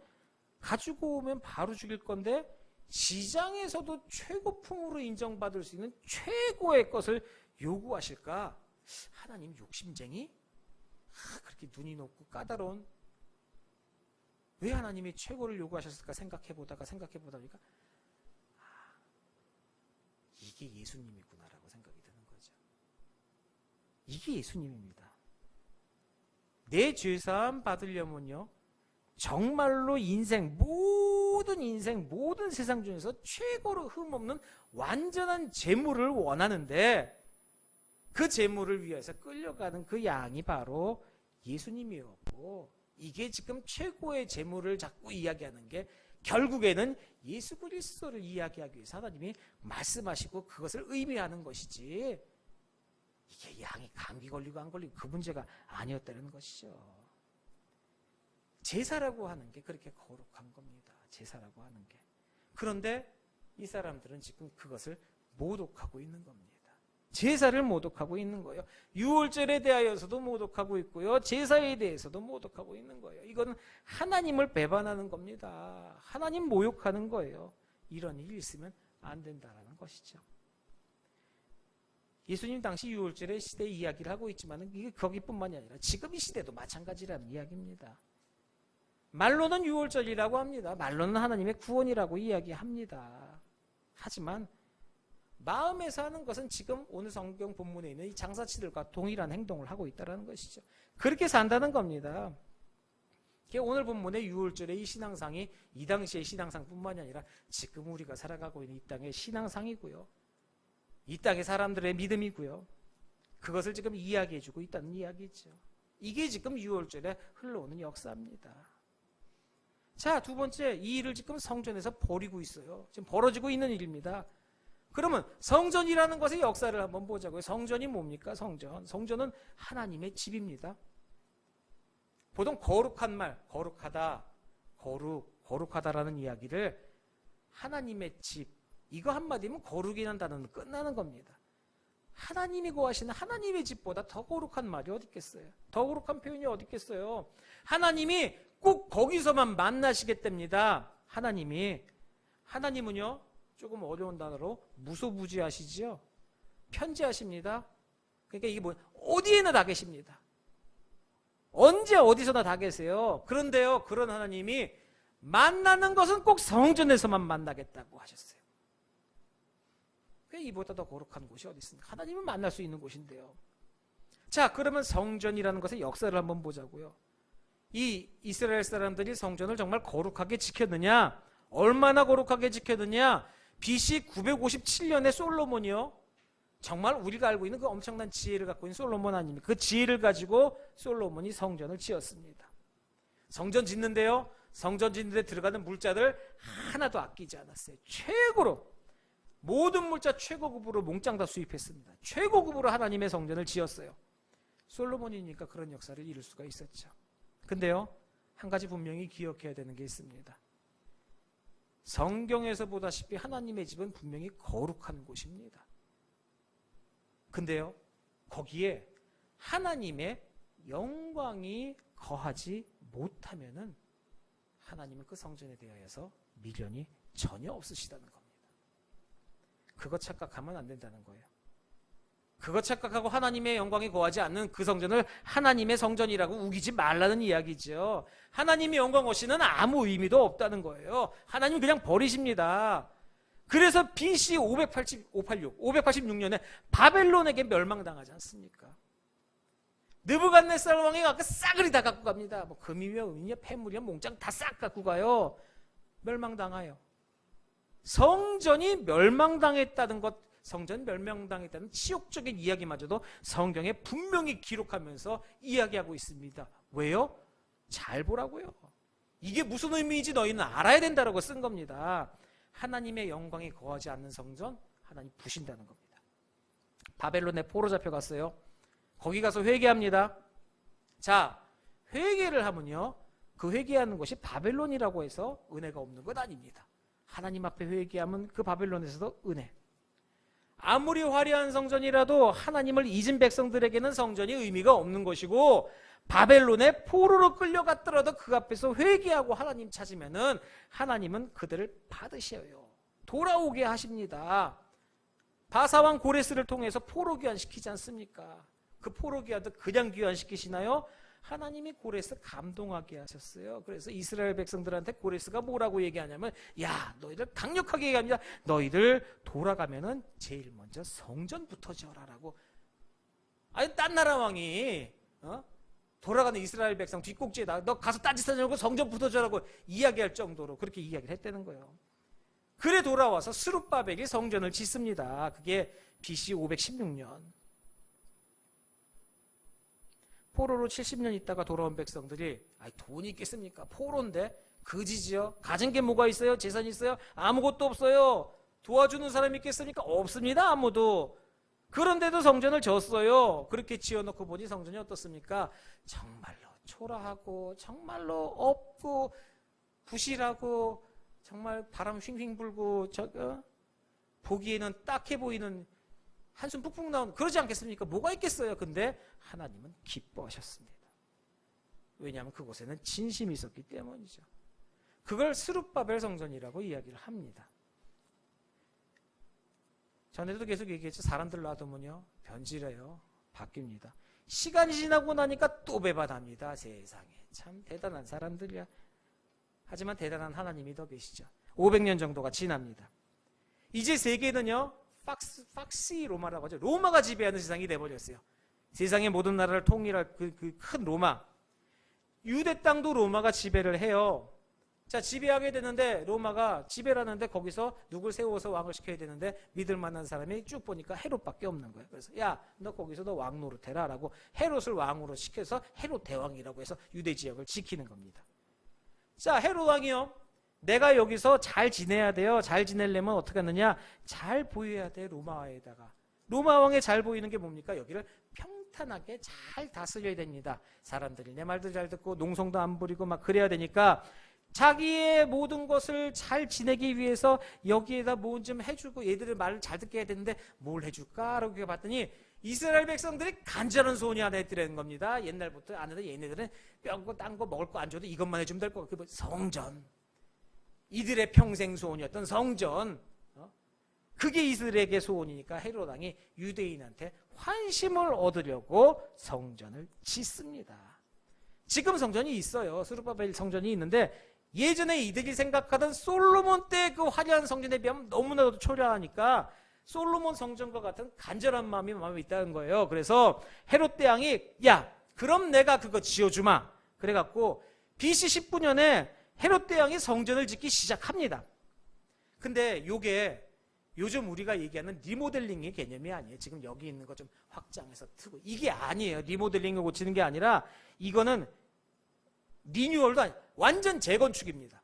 가지고 오면 바로 죽일 건데 시장에서도 최고품으로 인정받을 수 있는 최고의 것을 요구하실까? 하나님 욕심쟁이? 그렇게 눈이 높고 까다로운, 왜 하나님이 최고를 요구하셨을까 생각해보다가 보니까 이게 예수님이구나라고 생각이 드는 거죠. 이게 예수님입니다. 내 죄사함 받으려면요, 정말로 모든 세상 중에서 최고로 흠없는 완전한 제물을 원하는데, 그 제물을 위해서 끌려가는 그 양이 바로 예수님이었고, 이게 지금 최고의 제물을 자꾸 이야기하는 게 결국에는 예수 그리스도를 이야기하기 위해서 하나님이 말씀하시고 그것을 의미하는 것이지, 이게 양이 감기 걸리고 안 걸리고 그 문제가 아니었다는 것이죠. 제사라고 하는 게 그렇게 거룩한 겁니다. 제사라고 하는 게. 그런데 이 사람들은 지금 그것을 모독하고 있는 겁니다. 제사를 모독하고 있는 거예요. 유월절에 대하여서도 모독하고 있고요, 제사에 대해서도 모독하고 있는 거예요. 이거는 하나님을 배반하는 겁니다. 하나님 모욕하는 거예요. 이런 일이 있으면 안 된다는 것이죠. 예수님 당시 유월절의 시대 이야기를 하고 있지만 이게 거기뿐만이 아니라 지금 이 시대도 마찬가지라는 이야기입니다. 말로는 유월절이라고 합니다. 말로는 하나님의 구원이라고 이야기합니다. 하지만 마음에서 하는 것은 지금 오늘 성경 본문에 있는 이 장사치들과 동일한 행동을 하고 있다는 것이죠. 그렇게 산다는 겁니다. 오늘 본문의 유월절의 이 신앙상이 이 당시의 신앙상뿐만이 아니라 지금 우리가 살아가고 있는 이 땅의 신앙상이고요, 이 땅의 사람들의 믿음이고요, 그것을 지금 이야기해주고 있다는 이야기죠. 이게 지금 유월절에 흘러오는 역사입니다. 자, 두 번째, 이 일을 지금 성전에서 벌이고 있어요. 지금 벌어지고 있는 일입니다. 그러면 성전이라는 것의 역사를 한번 보자고요. 성전이 뭡니까? 성전은 하나님의 집입니다. 보통 거룩한 말, 거룩하다, 거룩하다라는 이야기를 하나님의 집, 이거 한마디면 거룩이라는 단어는 끝나는 겁니다. 하나님이 구하시는 하나님의 집보다 더 거룩한 말이 어디 있겠어요? 더 거룩한 표현이 어디 있겠어요? 하나님이 꼭 거기서만 만나시겠답니다. 하나님은요 조금 어려운 단어로 무소부지하시지요. 편지하십니다. 그러니까 이게 뭐예요? 어디에나 다 계십니다. 언제 어디서나 다 계세요. 그런데요, 그런 하나님이 만나는 것은 꼭 성전에서만 만나겠다고 하셨어요. 이보다 더 거룩한 곳이 어디 있습니까? 하나님은 만날 수 있는 곳인데요. 자, 그러면 성전이라는 것의 역사를 한번 보자고요. 이 이스라엘 사람들이 성전을 정말 거룩하게 지켰느냐? 얼마나 거룩하게 지켰느냐? BC 957년에 솔로몬이요, 정말 우리가 알고 있는 그 엄청난 지혜를 갖고 있는 솔로몬 아닙니까? 그 지혜를 가지고 솔로몬이 성전을 지었습니다. 성전 짓는데요, 성전 짓는데 들어가는 물자들 하나도 아끼지 않았어요. 최고로 모든 물자 최고급으로 몽땅 다 수입했습니다. 최고급으로 하나님의 성전을 지었어요. 솔로몬이니까 그런 역사를 이룰 수가 있었죠. 근데요, 한 가지 분명히 기억해야 되는 게 있습니다. 성경에서 보다시피 하나님의 집은 분명히 거룩한 곳입니다. 근데요, 거기에 하나님의 영광이 거하지 못하면은 하나님은 그 성전에 대하여서 미련이 전혀 없으시다는 겁니다. 그거 착각하면 안 된다는 거예요. 그거 착각하고 하나님의 영광이 거하지 않는 그 성전을 하나님의 성전이라고 우기지 말라는 이야기죠. 하나님의 영광 없이는 아무 의미도 없다는 거예요. 하나님 그냥 버리십니다. 그래서 BC 586년에 바벨론에게 멸망당하지 않습니까? 느부갓네살 왕이 그 싸그리 다 갖고 갑니다. 뭐 금이며 은이며 폐물이며 몽땅 다 싹 갖고 가요. 멸망당하요. 성전이 멸망당했다는 것, 성전 멸망당했다는 치욕적인 이야기마저도 성경에 분명히 기록하면서 이야기하고 있습니다. 왜요? 잘 보라고요. 이게 무슨 의미인지 너희는 알아야 된다고 쓴 겁니다. 하나님의 영광이 거하지 않는 성전, 하나님 부신다는 겁니다. 바벨론에 포로 잡혀갔어요. 거기 가서 회개합니다. 자, 회개를 하면요, 그 회개하는 것이 바벨론이라고 해서 은혜가 없는 것 아닙니다. 하나님 앞에 회개하면 그 바벨론에서도 은혜. 아무리 화려한 성전이라도 하나님을 잊은 백성들에게는 성전이 의미가 없는 것이고, 바벨론에 포로로 끌려갔더라도 그 앞에서 회개하고 하나님 찾으면은 하나님은 그들을 받으셔요. 돌아오게 하십니다. 바사왕 고레스를 통해서 포로 귀환시키지 않습니까? 그 포로 귀환도 그냥 귀환시키시나요? 하나님이 고레스 감동하게 하셨어요. 그래서 이스라엘 백성들한테 고레스가 뭐라고 얘기하냐면, 야, 너희들 강력하게 얘기합니다. 너희들 돌아가면은 제일 먼저 성전부터 지어라라고. 아니, 딴 나라 왕이 돌아가는 이스라엘 백성 뒷꼭지에다 너 가서 딴짓하지 고 성전부터 지어라고 이야기할 정도로 그렇게 이야기를 했다는 거예요. 그래 돌아와서 스룹바벨이 성전을 짓습니다. 그게 BC 516년. 포로로 70년 있다가 돌아온 백성들이, 돈이 있겠습니까? 포로인데 거지지요. 가진 게 뭐가 있어요? 재산이 있어요? 아무것도 없어요. 도와주는 사람이 있겠습니까? 없습니다. 아무도. 그런데도 성전을 졌어요. 그렇게 지어놓고 보니 성전이 어떻습니까? 정말로 초라하고 정말로 없고 부실하고 정말 바람 휘휘 불고 보기에는 딱해 보이는, 한숨 푹푹 나오는, 그러지 않겠습니까? 뭐가 있겠어요? 근데 하나님은 기뻐하셨습니다. 왜냐하면 그곳에는 진심이 있었기 때문이죠. 그걸 스룹바벨 성전이라고 이야기를 합니다. 전에도 계속 얘기했죠. 사람들 놔두면요, 변질해요. 바뀝니다. 시간이 지나고 나니까 또 배반합니다. 세상에 참 대단한 사람들이야. 하지만 대단한 하나님이 더 계시죠. 500년 정도가 지납니다. 이제 세계는요, 팍시 로마라고 하죠. 로마가 지배하는 세상이 돼버렸어요. 세상의 모든 나라를 통일할 그 큰 로마. 유대 땅도 로마가 지배를 해요. 자, 지배하게 되는데, 로마가 지배를 하는데 거기서 누굴 세워서 왕을 시켜야 되는데 믿을 만한 사람이 쭉 보니까 헤롯밖에 없는 거예요. 그래서 야, 너 거기서 너 왕 노릇해라 라고 헤롯을 왕으로 시켜서 헤롯 대왕이라고 해서 유대 지역을 지키는 겁니다. 자, 헤롯 왕이요, 내가 여기서 잘 지내야 돼요. 잘 지내려면 어떻게 하느냐? 잘 보여야 돼. 로마에다가. 로마 왕에 잘 보이는 게 뭡니까? 여기를 평탄하게 잘 다스려야 됩니다. 사람들이 내 말도 잘 듣고 농성도 안 부리고 막 그래야 되니까 자기의 모든 것을 잘 지내기 위해서 여기에다 뭐 좀 해주고 얘들의 말을 잘 듣게 해야 되는데 뭘 해줄까? 라고 봤더니 이스라엘 백성들이 간절한 소원이 하나 있더라는 겁니다. 옛날부터 아는데 얘네들은 뼈고 딴 거 먹을 거 안 줘도 이것만 해주면 될 거. 그 성전. 이들의 평생 소원이었던 성전. 그게 이스라엘의 소원이니까 헤롯 왕이 유대인한테 환심을 얻으려고 성전을 짓습니다. 지금 성전이 있어요. 스룹바벨 성전이 있는데 예전에 이들이 생각하던 솔로몬 때 그 화려한 성전에 비하면 너무나도 초라하니까 솔로몬 성전과 같은 간절한 마음이 마음에 있다는 거예요. 그래서 헤롯 대왕이 야 그럼 내가 그거 지어주마. 그래갖고 BC 19년에 헤롯 대왕이 성전을 짓기 시작합니다. 근데 요게 요즘 우리가 얘기하는 리모델링의 개념이 아니에요. 지금 여기 있는 거 좀 확장해서 트고 이게 아니에요. 리모델링을 고치는 게 아니라 이거는 리뉴얼도 아니에요. 완전 재건축입니다.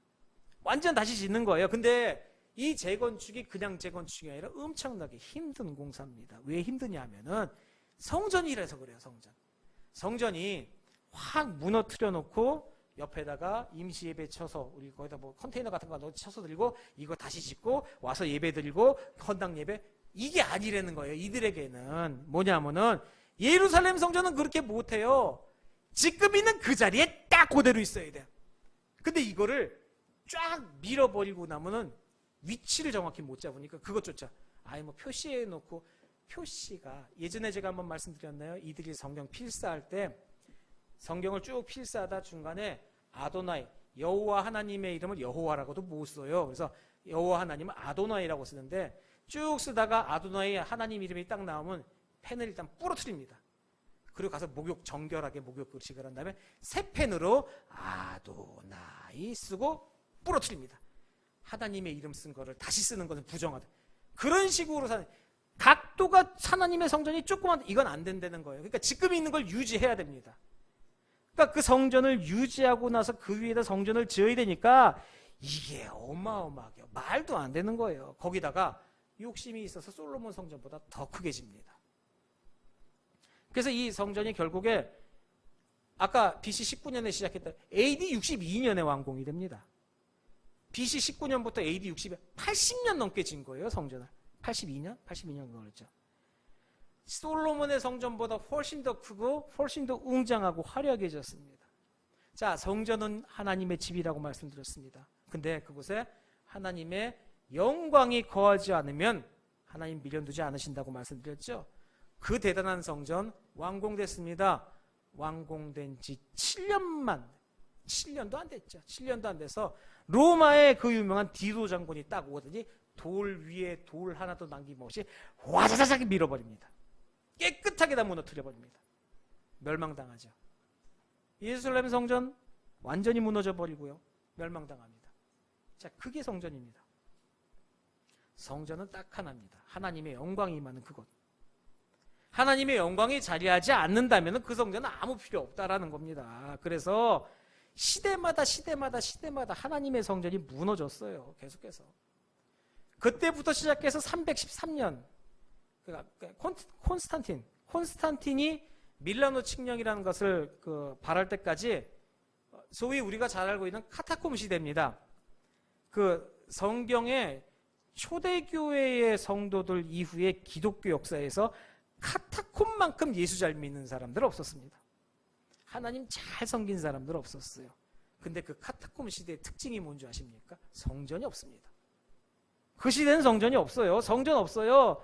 완전 다시 짓는 거예요. 근데 이 재건축이 그냥 재건축이 아니라 엄청나게 힘든 공사입니다. 왜 힘드냐면은 성전이라서 그래요. 성전이 확 무너뜨려 놓고 옆에다가 임시 예배 쳐서 우리 거기다 뭐 컨테이너 같은 거 쳐서 들고 이거 다시 짓고 와서 예배 드리고 헌당 예배 이게 아니라는 거예요. 이들에게는 뭐냐면은 예루살렘 성전은 그렇게 못해요. 지금 있는 그 자리에 딱 그대로 있어야 돼요. 근데 이거를 쫙 밀어버리고 나면은 위치를 정확히 못 잡으니까 그것조차 아예 뭐 표시해 놓고 표시가 예전에 제가 한번 말씀드렸나요? 이들이 성경 필사할 때 성경을 쭉 필사하다 중간에 아도나이 여호와 하나님의 이름을 여호와라고도 못 써요. 그래서 여호와 하나님은 아도나이라고 쓰는데 쭉 쓰다가 아도나이 하나님 이름이 딱 나오면 펜을 일단 부러뜨립니다. 그리고 가서 정결하게 목욕 의식을 한 다음에 새 펜으로 아도나이 쓰고 부러뜨립니다. 하나님의 이름 쓴 거를 다시 쓰는 것은 부정하다. 그런 식으로 사는 각도가 하나님의 성전이 조그만 이건 안 된다는 거예요. 그러니까 지금 있는 걸 유지해야 됩니다. 그러니까 그 성전을 유지하고 나서 그 위에다 성전을 지어야 되니까 이게 어마어마하게 말도 안 되는 거예요. 거기다가 욕심이 있어서 솔로몬 성전보다 더 크게 집니다. 그래서 이 성전이 결국에 아까 BC 19년에 시작했던 AD 62년에 완공이 됩니다. BC 19년부터 AD 60년 80년 넘게 진 거예요. 성전을 82년 걸렸죠. 솔로몬의 성전보다 훨씬 더 크고 훨씬 더 웅장하고 화려하게 지었습니다. 자, 성전은 하나님의 집이라고 말씀드렸습니다. 근데 그곳에 하나님의 영광이 거하지 않으면 하나님 미련두지 않으신다고 말씀드렸죠. 그 대단한 성전 완공됐습니다. 완공된 지 7년도 안 됐죠. 7년도 안 돼서 로마의 그 유명한 디도 장군이 딱 오더니 돌 위에 돌 하나도 남김없이 와자자작 밀어버립니다. 깨끗하게 다 무너뜨려버립니다. 멸망당하죠. 예루살렘 성전 완전히 무너져버리고요. 멸망당합니다. 자, 그게 성전입니다. 성전은 딱 하나입니다. 하나님의 영광이 임하는 그곳. 하나님의 영광이 자리하지 않는다면 그 성전은 아무 필요 없다라는 겁니다. 그래서 시대마다 하나님의 성전이 무너졌어요. 계속해서. 그때부터 시작해서 313년 콘스탄틴이 밀라노 칙령이라는 것을 발할 때까지 소위 우리가 잘 알고 있는 카타콤 시대입니다. 그 성경의 초대교회의 성도들 이후에 기독교 역사에서 카타콤만큼 예수 잘 믿는 사람들 없었습니다. 하나님 잘 섬긴 사람들 없었어요. 근데 그 카타콤 시대의 특징이 뭔지 아십니까? 성전이 없습니다. 그 시대는 성전이 없어요. 성전 없어요.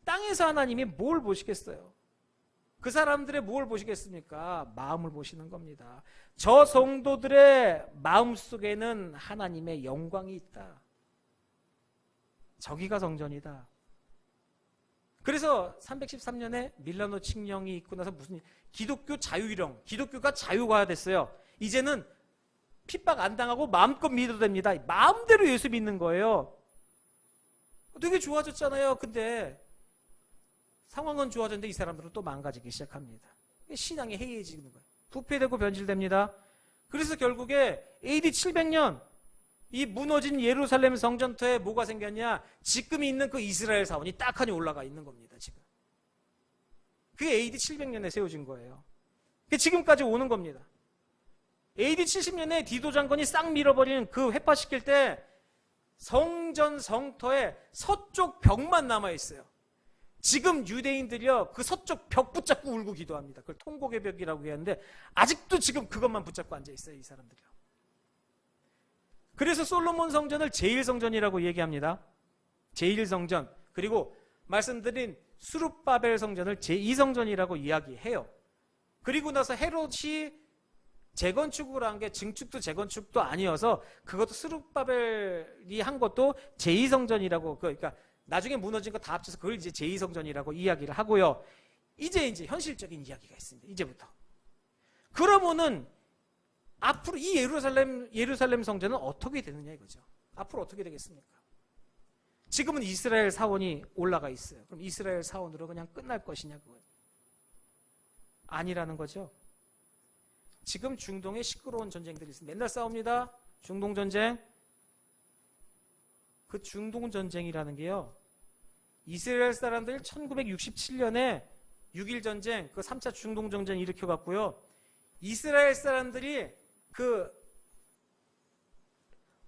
땅에서 하나님이 뭘 보시겠어요? 그 사람들의 뭘 보시겠습니까? 마음을 보시는 겁니다. 저 성도들의 마음 속에는 하나님의 영광이 있다. 저기가 성전이다. 그래서 313년에 밀라노 칙령이 있고 나서 무슨 기독교 자유령, 기독교가 자유가 됐어요. 이제는 핍박 안 당하고 마음껏 믿어도 됩니다. 마음대로 예수 믿는 거예요. 되게 좋아졌잖아요. 근데 상황은 좋아졌는데 이 사람들은 또 망가지기 시작합니다. 신앙이 해이해지는 거예요. 부패되고 변질됩니다. 그래서 결국에 AD 700년 이 무너진 예루살렘 성전터에 뭐가 생겼냐? 지금 있는 그 이스라엘 사원이 딱하니 올라가 있는 겁니다. 지금. 그게 AD 700년에 세워진 거예요. 그게 지금까지 오는 겁니다. AD 70년에 디도 장군이 싹 밀어버리는 그 회파시킬 때 성전 성터에 서쪽 벽만 남아있어요. 지금 유대인들이요 그 서쪽 벽 붙잡고 울고 기도합니다. 그걸 통곡의 벽이라고 하는데 아직도 지금 그것만 붙잡고 앉아 있어요, 이 사람들이요. 그래서 솔로몬 성전을 제1성전이라고 얘기합니다. 제1성전. 그리고 말씀드린 수룹바벨 성전을 제2성전이라고 이야기해요. 그리고 나서 헤롯이 재건축을 한 게 증축도 재건축도 아니어서 그것도 수룹바벨이 한 것도 제2성전이라고, 그러니까 나중에 무너진 거 다 합쳐서 그걸 이제 제2성전이라고 이야기를 하고요. 이제 현실적인 이야기가 있습니다. 이제부터. 그러면은 앞으로 이 예루살렘 성전은 어떻게 되느냐 이거죠. 앞으로 어떻게 되겠습니까? 지금은 이스라엘 사원이 올라가 있어요. 그럼 이스라엘 사원으로 그냥 끝날 것이냐 그거예요. 아니라는 거죠. 지금 중동에 시끄러운 전쟁들이 있습니다. 맨날 싸웁니다. 중동 전쟁. 그 중동 전쟁이라는 게요. 이스라엘 사람들 1967년에 6.1 전쟁, 그 3차 중동 전쟁 일으켜 갖고요. 이스라엘 사람들이 그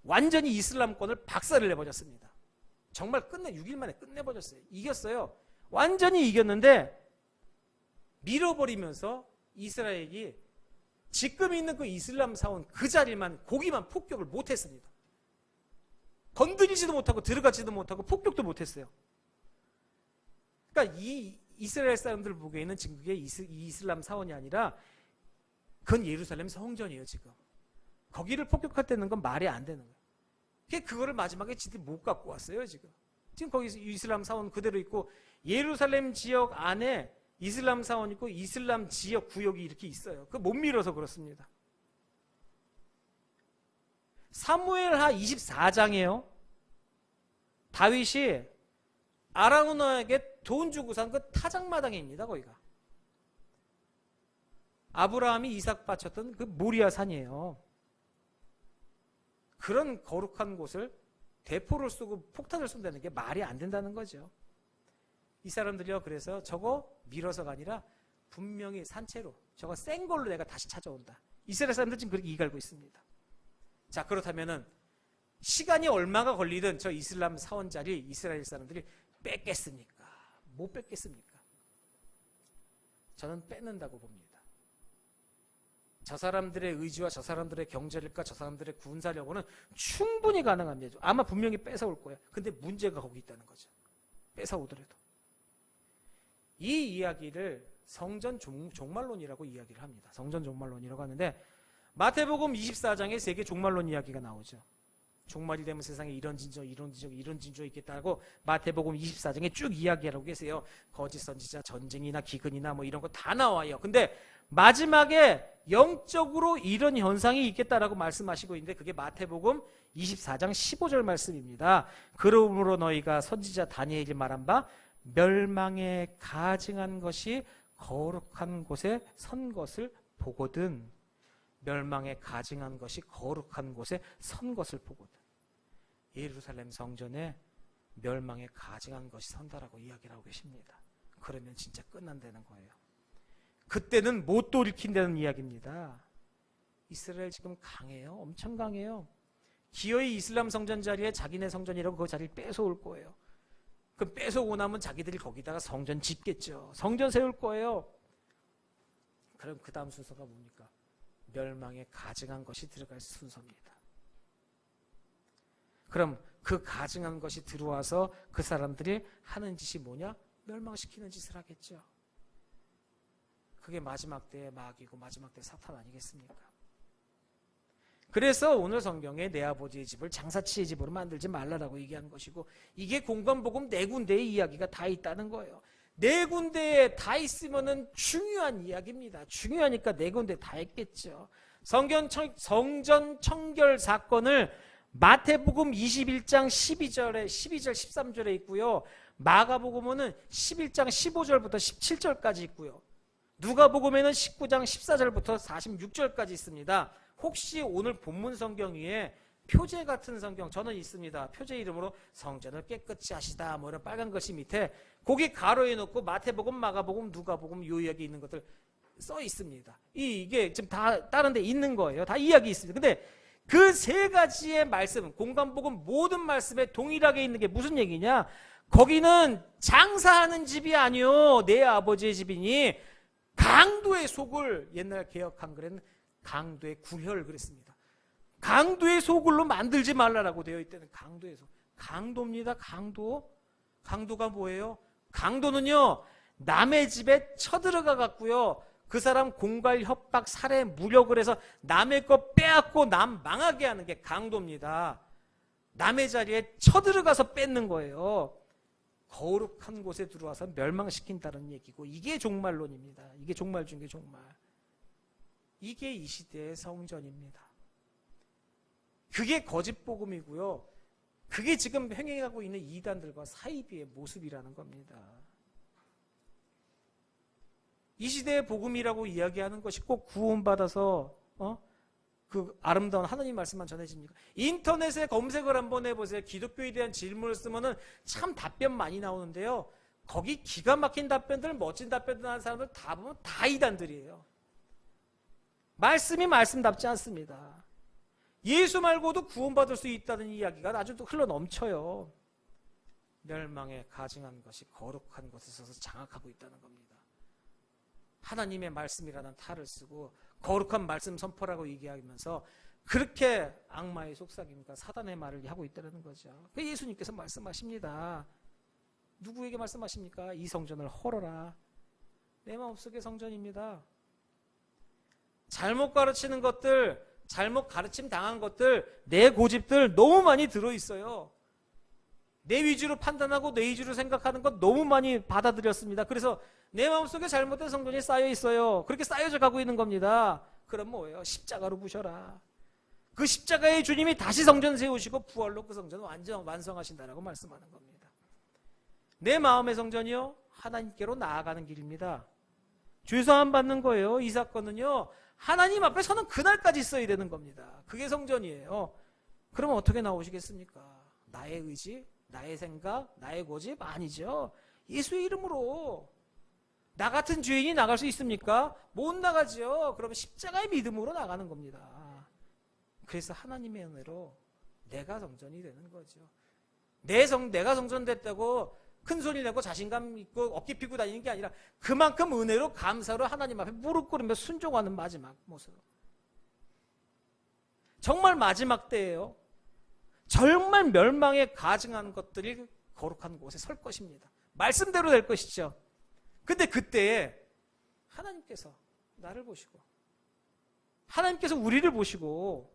완전히 이슬람권을 박살을 내버렸습니다. 정말 6일 만에 끝내버렸어요. 이겼어요. 완전히 이겼는데 밀어버리면서 이스라엘이 지금 있는 그 이슬람 사원 그 자리만 거기만 폭격을 못했습니다. 건드리지도 못하고 들어가지도 못하고 폭격도 못했어요. 그러니까 이 이스라엘 사람들 보기에는 지금 그게 이슬람 사원이 아니라 그건 예루살렘 성전이에요. 지금 거기를 폭격했다는 건 말이 안 되는 거예요. 그거를 마지막에 지들이 못 갖고 왔어요. 지금 거기 이슬람 사원 그대로 있고 예루살렘 지역 안에 이슬람 사원 있고 이슬람 지역 구역이 이렇게 있어요. 그 못 밀어서 그렇습니다. 사무엘하 24장이에요. 다윗이 아라우나에게 돈 주고 산 그 타작마당입니다. 거기가 아브라함이 이삭 바쳤던 그 모리아 산이에요. 그런 거룩한 곳을 대포를 쏘고 폭탄을 쏜다는 게 말이 안 된다는 거죠. 이 사람들이요 그래서 저거 밀어서가 아니라 분명히 산채로 저거 센 걸로 내가 다시 찾아온다. 이스라엘 사람들 지금 그렇게 이갈고 있습니다. 자, 그렇다면은 시간이 얼마가 걸리든 저 이슬람 사원 자리 이스라엘 사람들이 뺏겠습니까? 못 뺏겠습니까? 저는 뺏는다고 봅니다. 저 사람들의 의지와 저 사람들의 경제력과 저 사람들의 군사력으로는 충분히 가능합니다. 아마 분명히 뺏어올 거예요. 근데 문제가 거기 있다는 거죠. 뺏어오더라도. 이 이야기를 성전 종말론이라고 이야기를 합니다. 성전 종말론이라고 하는데 마태복음 24장에 세계 종말론 이야기가 나오죠. 종말이 되면 세상에 이런 진저 이런 진저 있겠다고 마태복음 24장에 쭉 이야기하고 계세요. 거짓 선지자, 전쟁이나 기근이나 뭐 이런 거 다 나와요. 근데 마지막에 영적으로 이런 현상이 있겠다라고 말씀하시고 있는데 그게 마태복음 24장 15절 말씀입니다. 그러므로 너희가 선지자 다니엘이 말한 바 멸망에 가증한 것이 거룩한 곳에 선 것을 보거든. 멸망에 가증한 것이 거룩한 곳에 선 것을 보거든. 예루살렘 성전에 멸망에 가증한 것이 선다라고 이야기를 하고 계십니다. 그러면 진짜 끝난다는 거예요. 그때는 못 돌이킨다는 이야기입니다. 이스라엘 지금 강해요. 엄청 강해요. 기어이 이슬람 성전 자리에 자기네 성전이라고 그 자리를 뺏어올 거예요. 그럼 뺏어오고 나면 자기들이 거기다가 성전 짓겠죠. 성전 세울 거예요. 그럼 그 다음 순서가 뭡니까? 멸망에 가증한 것이 들어갈 순서입니다. 그럼 그 가증한 것이 들어와서 그 사람들이 하는 짓이 뭐냐? 멸망시키는 짓을 하겠죠. 그게 마지막 때의 마귀고 마지막 때의 사탄 아니겠습니까? 그래서 오늘 성경에 내 아버지의 집을 장사치의 집으로 만들지 말라라고 얘기한 것이고 이게 공관복음 네 군데의 이야기가 다 있다는 거예요. 네 군데에 다 있으면은 중요한 이야기입니다. 중요하니까 네 군데 다 했겠죠. 성전 청결 사건을 마태복음 21장 12절, 13절에 있고요. 마가복음은 11장 15절부터 17절까지 있고요. 누가복음에는 19장 14절부터 46절까지 있습니다. 혹시 오늘 본문 성경 위에 표제 같은 성경 저는 있습니다. 표제 이름으로 성전을 깨끗이 하시다 뭐 이런 빨간 글씨 밑에 거기 가로에 놓고 마태복음, 마가복음, 누가복음 요 이야기 있는 것들 써 있습니다. 이게 지금 다 다른 데 있는 거예요. 다 이야기 있습니다. 근데 그 세 가지의 말씀, 공관복음 모든 말씀에 동일하게 있는 게 무슨 얘기냐? 거기는 장사하는 집이 아니요 내 아버지의 집이니 강도의 속을 옛날 개역 한글에는 강도의 구혈 그랬습니다. 강도의 속을로 만들지 말라라고 되어 있다는 강도의 속. 강도입니다. 강도가 뭐예요? 강도는요 남의 집에 쳐들어가 갖고요 그 사람 공갈, 협박, 살해, 무력을 해서 남의 거 빼앗고 남 망하게 하는 게 강도입니다. 남의 자리에 쳐들어가서 뺏는 거예요. 거룩한 곳에 들어와서 멸망시킨다는 얘기고, 이게 종말론입니다. 이게 종말 중에 종말. 이게 이 시대의 성전입니다. 그게 거짓 복음이고요. 그게 지금 행해가고 있는 이단들과 사이비의 모습이라는 겁니다. 이 시대의 복음이라고 이야기하는 것이 꼭 구원받아서 그 아름다운 하나님 말씀만 전해집니까? 인터넷에 검색을 한번 해보세요. 기독교에 대한 질문을 쓰면은 참 답변 많이 나오는데요. 거기 기가 막힌 답변들, 멋진 답변들 하는 사람들 다 보면 다 이단들이에요. 말씀이 말씀답지 않습니다. 예수 말고도 구원받을 수 있다는 이야기가 아주 흘러 넘쳐요. 멸망에 가증한 것이 거룩한 곳에 서서 장악하고 있다는 겁니다. 하나님의 말씀이라는 탈을 쓰고 거룩한 말씀 선포라고 얘기하면서 그렇게 악마의 속삭임과 사단의 말을 하고 있다는 거죠. 예수님께서 말씀하십니다. 누구에게 말씀하십니까? 이 성전을 헐어라. 내 마음속의 성전입니다. 잘못 가르치는 것들, 잘못 가르침 당한 것들, 내 고집들 너무 많이 들어있어요. 내 위주로 판단하고 내 위주로 생각하는 것 너무 많이 받아들였습니다. 그래서 내 마음속에 잘못된 성전이 쌓여 있어요. 그렇게 쌓여져 가고 있는 겁니다. 그럼 뭐예요? 십자가로 부셔라. 그 십자가의 주님이 다시 성전 세우시고 부활로 그 성전을 완성하신다라고 말씀하는 겁니다. 내 마음의 성전이요? 하나님께로 나아가는 길입니다. 죄사함 받는 거예요. 이 사건은요. 하나님 앞에 서는 그날까지 있어야 되는 겁니다. 그게 성전이에요. 그러면 어떻게 나오시겠습니까? 나의 의지, 나의 생각, 나의 고집? 아니죠. 예수의 이름으로. 나 같은 죄인이 나갈 수 있습니까? 못 나가죠. 그러면 십자가의 믿음으로 나가는 겁니다. 그래서 하나님의 은혜로 내가 성전이 되는 거죠. 내가 성전 됐다고 큰 소리 내고 자신감 있고 어깨 피고 다니는 게 아니라 그만큼 은혜로 감사로 하나님 앞에 무릎 꿇으며 순종하는 마지막 모습. 정말 마지막 때예요. 정말 멸망에 가증한 것들이 거룩한 곳에 설 것입니다. 말씀대로 될 것이죠. 근데 그때에 하나님께서 나를 보시고 하나님께서 우리를 보시고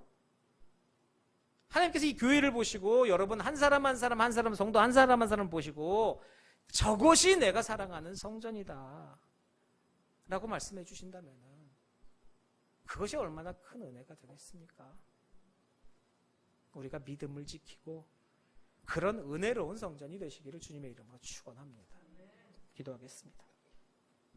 하나님께서 이 교회를 보시고 여러분 한 사람 한 사람 한 사람 성도 한 사람 한 사람 보시고 저것이 내가 사랑하는 성전이다 라고 말씀해 주신다면 그것이 얼마나 큰 은혜가 되겠습니까? 우리가 믿음을 지키고 그런 은혜로운 성전이 되시기를 주님의 이름으로 축원합니다. 기도하겠습니다.